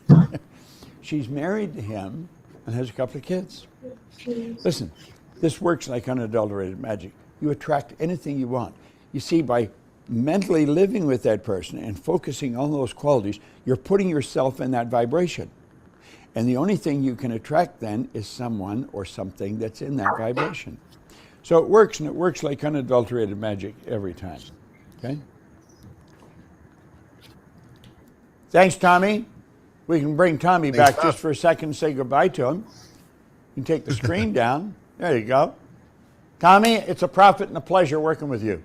She's married to him and has a couple of kids. Listen, this works like unadulterated magic. You attract anything you want. You see, by mentally living with that person and focusing on those qualities, you're putting yourself in that vibration. And the only thing you can attract then is someone or something that's in that vibration. So it works, and it works like unadulterated magic every time. Okay? Thanks, Tommy. We can bring Tommy back just for a second and say goodbye to him. You can take the screen down. There you go. Tommy, it's a profit and a pleasure working with you.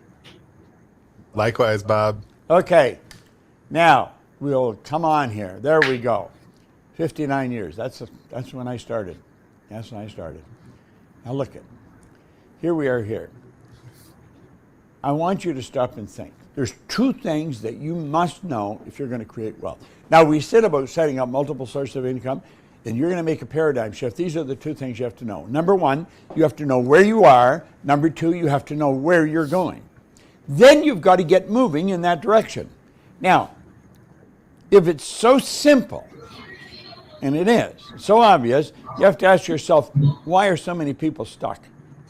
Likewise, Bob. Okay. Now, we'll come on here. There we go. 59 years. That's when I started. That's when I started. Now look at. Here we are here. I want you to stop and think. There's two things that you must know if you're going to create wealth. Now, we said about setting up multiple sources of income, and you're going to make a paradigm shift. These are the two things you have to know. Number one, you have to know where you are. Number two, you have to know where you're going. Then you've got to get moving in that direction. Now, if it's so simple, and it is, so obvious, you have to ask yourself, why are so many people stuck?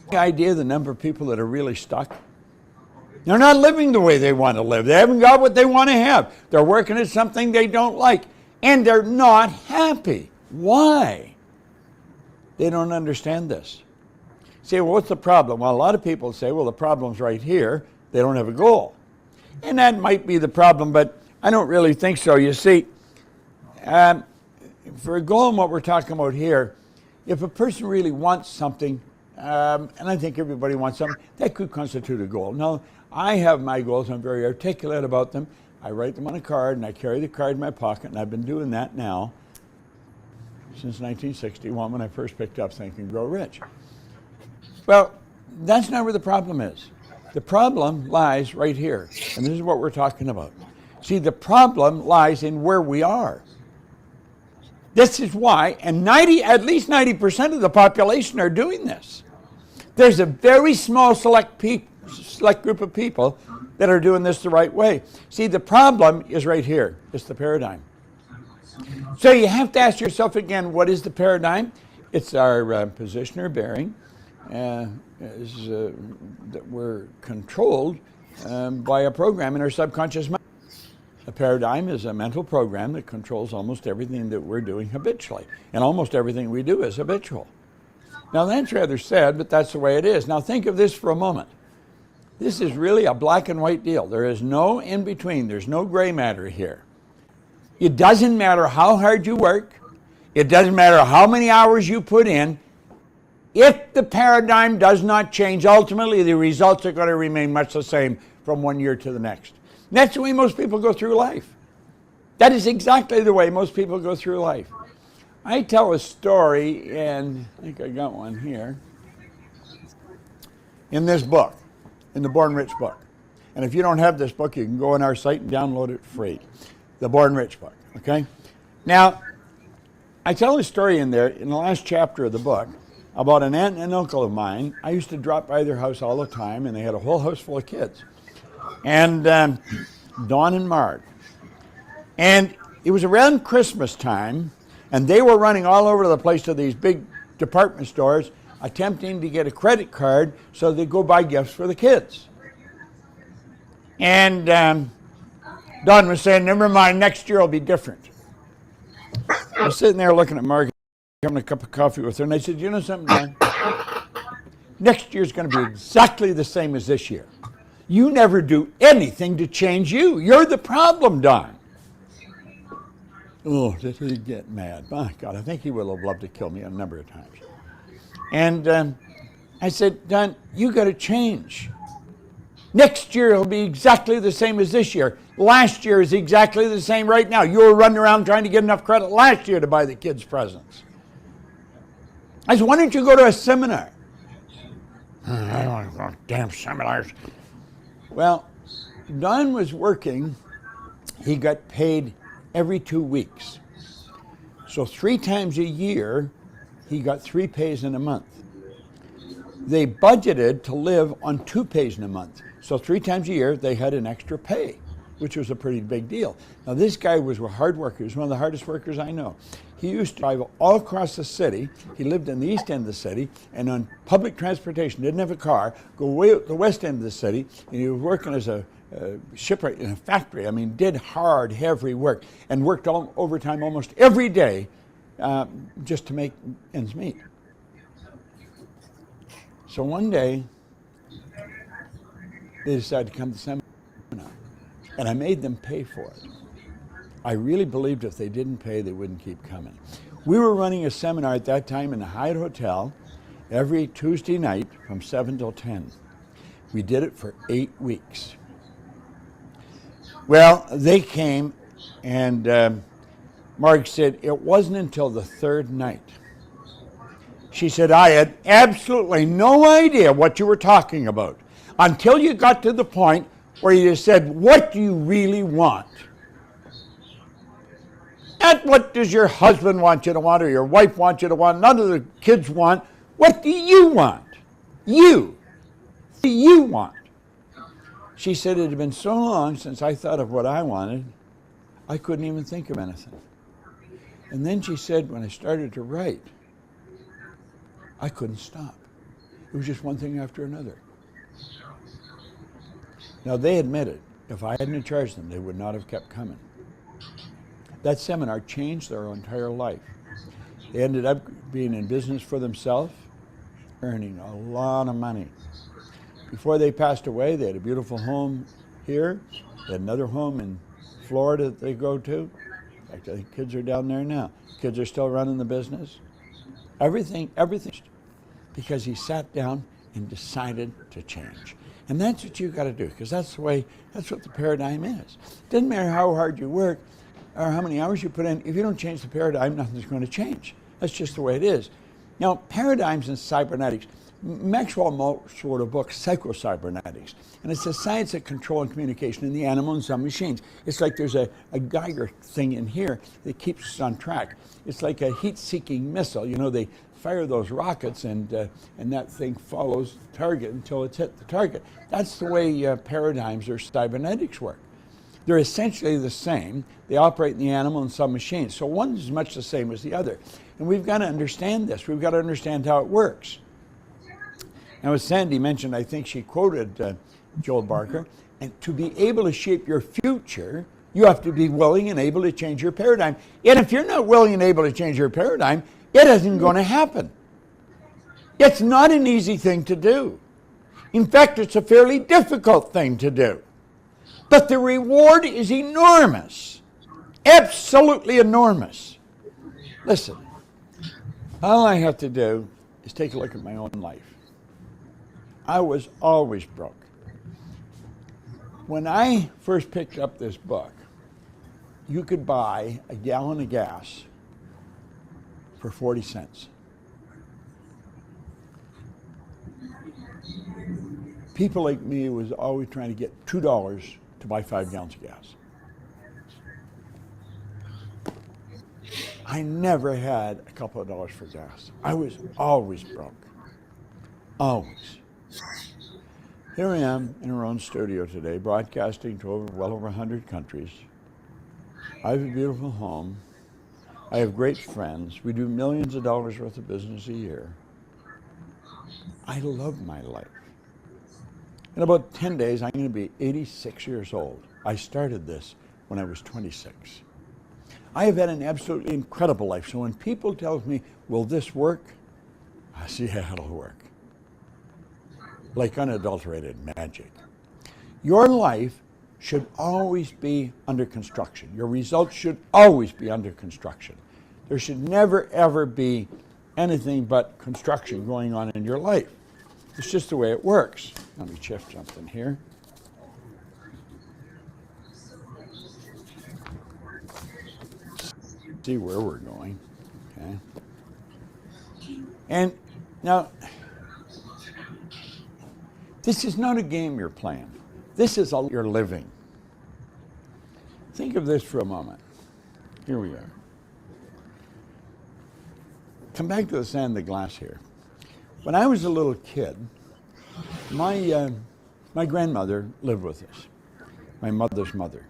The idea of the number of people that are really stuck? They're not living the way they want to live. They haven't got what they want to have. They're working at something they don't like. And they're not happy. Why? They don't understand this. Say, well, what's the problem? Well, a lot of people say, well, the problem's right here. They don't have a goal. And that might be the problem, but I don't really think so. You see, for a goal in what we're talking about here, if a person really wants something, and I think everybody wants something, that could constitute a goal. Now, I have my goals. I'm very articulate about them. I write them on a card, and I carry the card in my pocket, and I've been doing that now since 1961 when I first picked up Think and Grow Rich. Well, that's not where the problem is. The problem lies right here, and this is what we're talking about. See, the problem lies in where we are. This is why, and at least 90% of the population are doing this. There's a very small select group of people that are doing this the right way. See, the problem is right here. It's the paradigm. So you have to ask yourself again, what is the paradigm? It's our position or bearing. That we're controlled by a program in our subconscious mind. A paradigm is a mental program that controls almost everything that we're doing habitually. And almost everything we do is habitual. Now that's rather sad, but that's the way it is. Now think of this for a moment. This is really a black and white deal. There is no in between. There's no gray matter here. It doesn't matter how hard you work. It doesn't matter how many hours you put in. If the paradigm does not change, ultimately the results are going to remain much the same from one year to the next. And that's the way most people go through life. That is exactly the way most people go through life. I tell a story, and I think I got one here, in this book, in the Born Rich book. And if you don't have this book, you can go on our site and download it free. The Born Rich book, okay? Now, I tell a story in there, in the last chapter of the book, about an aunt and an uncle of mine. I used to drop by their house all the time, and they had a whole house full of kids. And Dawn and Marg. And it was around Christmas time, and they were running all over the place to these big department stores, attempting to get a credit card so they'd go buy gifts for the kids. And Dawn was saying, never mind, next year will be different. I was sitting there looking at Marg, having a cup of coffee with her, and I said, you know something, Dawn? Next year's going to be exactly the same as this year. You never do anything to change you. You're the problem, Dawn. Oh, did he get mad? My God, I think he would have loved to kill me a number of times. And I said, Dawn, you got to change. Next year will be exactly the same as this year. Last year is exactly the same right now. You were running around trying to get enough credit last year to buy the kids presents. I said, why don't you go to a seminar? I don't want to go to damn seminars. Well, Don was working. He got paid every 2 weeks. So 3 times a year, he got 3 pays in a month. They budgeted to live on 2 pays in a month. So 3 times a year, they had an extra pay, which was a pretty big deal. Now, this guy was a hard worker. He was one of the hardest workers I know. He used to drive all across the city. He lived in the east end of the city, and on public transportation, didn't have a car, go way out the west end of the city, and he was working as a shipwright in a factory. I mean, did hard, heavy work, and worked all overtime almost every day just to make ends meet. So one day, they decided to come to the seminar, and I made them pay for it. I really believed if they didn't pay, they wouldn't keep coming. We were running a seminar at that time in the Hyatt Hotel every Tuesday night from 7 till 10. We did it for 8 weeks. Well, they came, and Marg said it wasn't until the 3rd night. She said, I had absolutely no idea what you were talking about until you got to the point where you said, what do you really want? Not what does your husband want you to want or your wife want you to want, none of the kids want. What do you want? You. What do you want? She said it had been so long since I thought of what I wanted, I couldn't even think of anything. And then she said, when I started to write, I couldn't stop. It was just one thing after another. Now, they admitted, if I hadn't charged them, they would not have kept coming. That seminar changed their entire life. They ended up being in business for themselves, earning a lot of money. Before they passed away, they had a beautiful home here. They had another home in Florida that they go to. In fact, I think kids are down there now. Kids are still running the business. Everything, because he sat down and decided to change. And that's what you got to do, because that's what the paradigm is. It doesn't matter how hard you work or how many hours you put in. If you don't change the paradigm, nothing's going to change. That's just the way it is. Now, paradigms in cybernetics. Maxwell Maltz wrote a book, Psycho-Cybernetics, and it's a science of control and communication in the animal and some machines. It's like there's a Geiger thing in here that keeps us on track. It's like a heat-seeking missile. You know, they fire those rockets, and that thing follows the target until it's hit the target. That's the way paradigms or cybernetics work. They're essentially the same. They operate in the animal and some machines. So one is much the same as the other. And we've got to understand this. We've got to understand how it works. Now, as Sandy mentioned, I think she quoted Joel Barker, and to be able to shape your future, you have to be willing and able to change your paradigm. And if you're not willing and able to change your paradigm, it isn't going to happen. It's not an easy thing to do. In fact, it's a fairly difficult thing to do. But the reward is enormous. Absolutely enormous. Listen, all I have to do is take a look at my own life. I was always broke. When I first picked up this book, you could buy a gallon of gas for 40 cents. People like me was always trying to get $2 to buy 5 gallons of gas. I never had a couple of dollars for gas. I was always broke. Always. Here I am in our own studio today, broadcasting to well over 100 countries. I have a beautiful home. I have great friends. We do millions of dollars worth of business a year. I love my life. In about 10 days, I'm going to be 86 years old. I started this when I was 26. I have had an absolutely incredible life. So when people tell me, will this work? I say, yeah, it'll work. Like unadulterated magic. Your life should always be under construction. Your results should always be under construction. There should never, ever be anything but construction going on in your life. It's just the way it works. Let me shift something here. See where we're going. Okay. And now, this is not a game you're playing. This is all you're living. Think of this for a moment. Here we are. Come back to the sand of the glass here. When I was a little kid, my grandmother lived with us, my mother's mother.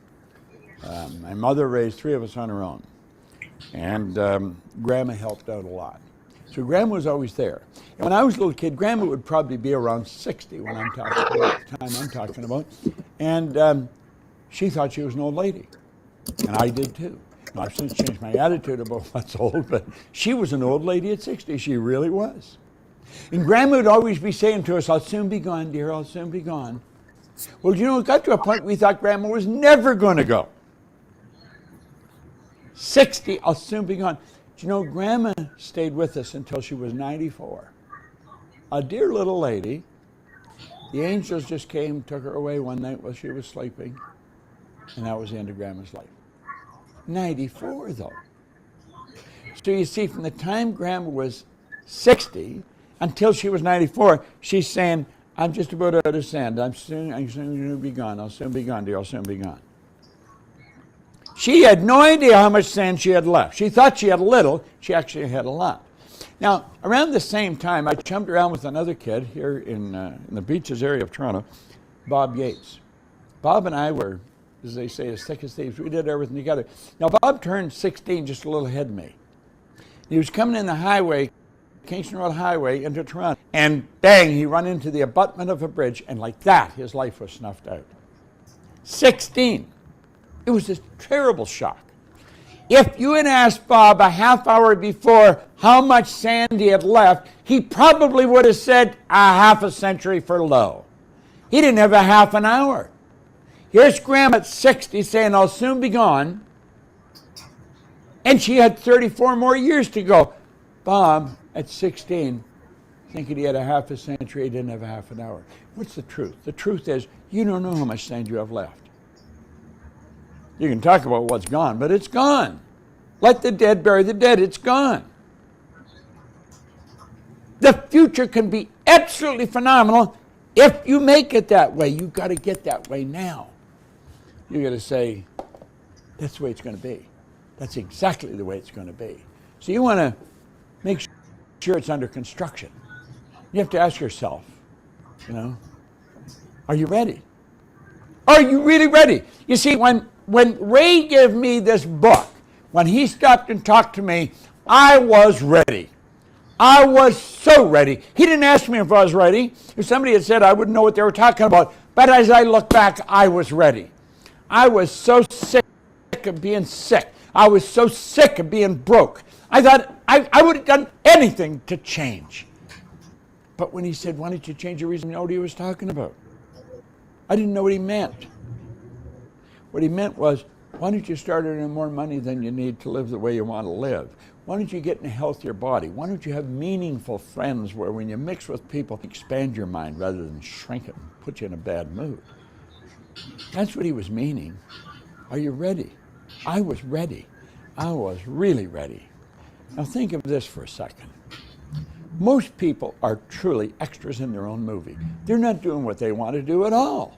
My mother raised 3 of us on her own, and Grandma helped out a lot. So Grandma was always there. And when I was a little kid, Grandma would probably be around 60 when I'm talking about the time I'm talking about, and she thought she was an old lady, and I did too. Now, I've since changed my attitude about what's old, but she was an old lady at 60. She really was. And Grandma would always be saying to us, I'll soon be gone, dear, I'll soon be gone. Well, you know, it got to a point we thought Grandma was never going to go. 60, I'll soon be gone. Do you know, Grandma stayed with us until she was 94. A dear little lady. The angels just came, took her away one night while she was sleeping, and that was the end of Grandma's life. 94, though. So you see, from the time Grandma was 60 until she was 94, she's saying, I'm just about out of sand. I'm soon going to be gone. I'll soon be gone, dear. I'll soon be gone. She had no idea how much sand she had left. She thought she had a little. She actually had a lot. Now, around the same time, I chummed around with another kid here in the beaches area of Toronto, Bob Yates. Bob and I were, as they say, as thick as thieves. We did everything together. Now, Bob turned 16 just a little ahead of me. He was coming in the highway, Kingston Road Highway, into Toronto, and bang, he run into the abutment of a bridge, and like that, his life was snuffed out. 16. It was a terrible shock. If you had asked Bob a half hour before how much sand he had left, he probably would have said a half a century for low. He didn't have a half an hour. Here's Grandma at 60 saying, I'll soon be gone. And she had 34 more years to go. Bob, at 16, thinking he had a half a century, he didn't have a half an hour. What's the truth? The truth is, you don't know how much sand you have left. You can talk about what's gone, but it's gone. Let the dead bury the dead. It's gone. The future can be absolutely phenomenal if you make it that way. You've got to get that way now. You've got to say, that's the way it's going to be. That's exactly the way it's going to be. So you want to make sure it's under construction. You have to ask yourself, you know, are you ready? Are you really ready? You see, when Ray gave me this book, when he stopped and talked to me, I was ready. I was so ready. He didn't ask me if I was ready. If somebody had said, I wouldn't know what they were talking about. But as I look back, I was ready. I was so sick of being sick. I was so sick of being broke. I thought I would have done anything to change. But when he said, why don't you change your reason, I didn't know what he was talking about. I didn't know what he meant. What he meant was, why don't you start earning more money than you need to live the way you want to live? Why don't you get in a healthier body? Why don't you have meaningful friends where when you mix with people, expand your mind rather than shrink it and put you in a bad mood? That's what he was meaning. Are you ready? I was ready. I was really ready. Now think of this for a second. Most people are truly extras in their own movie. They're not doing what they want to do at all.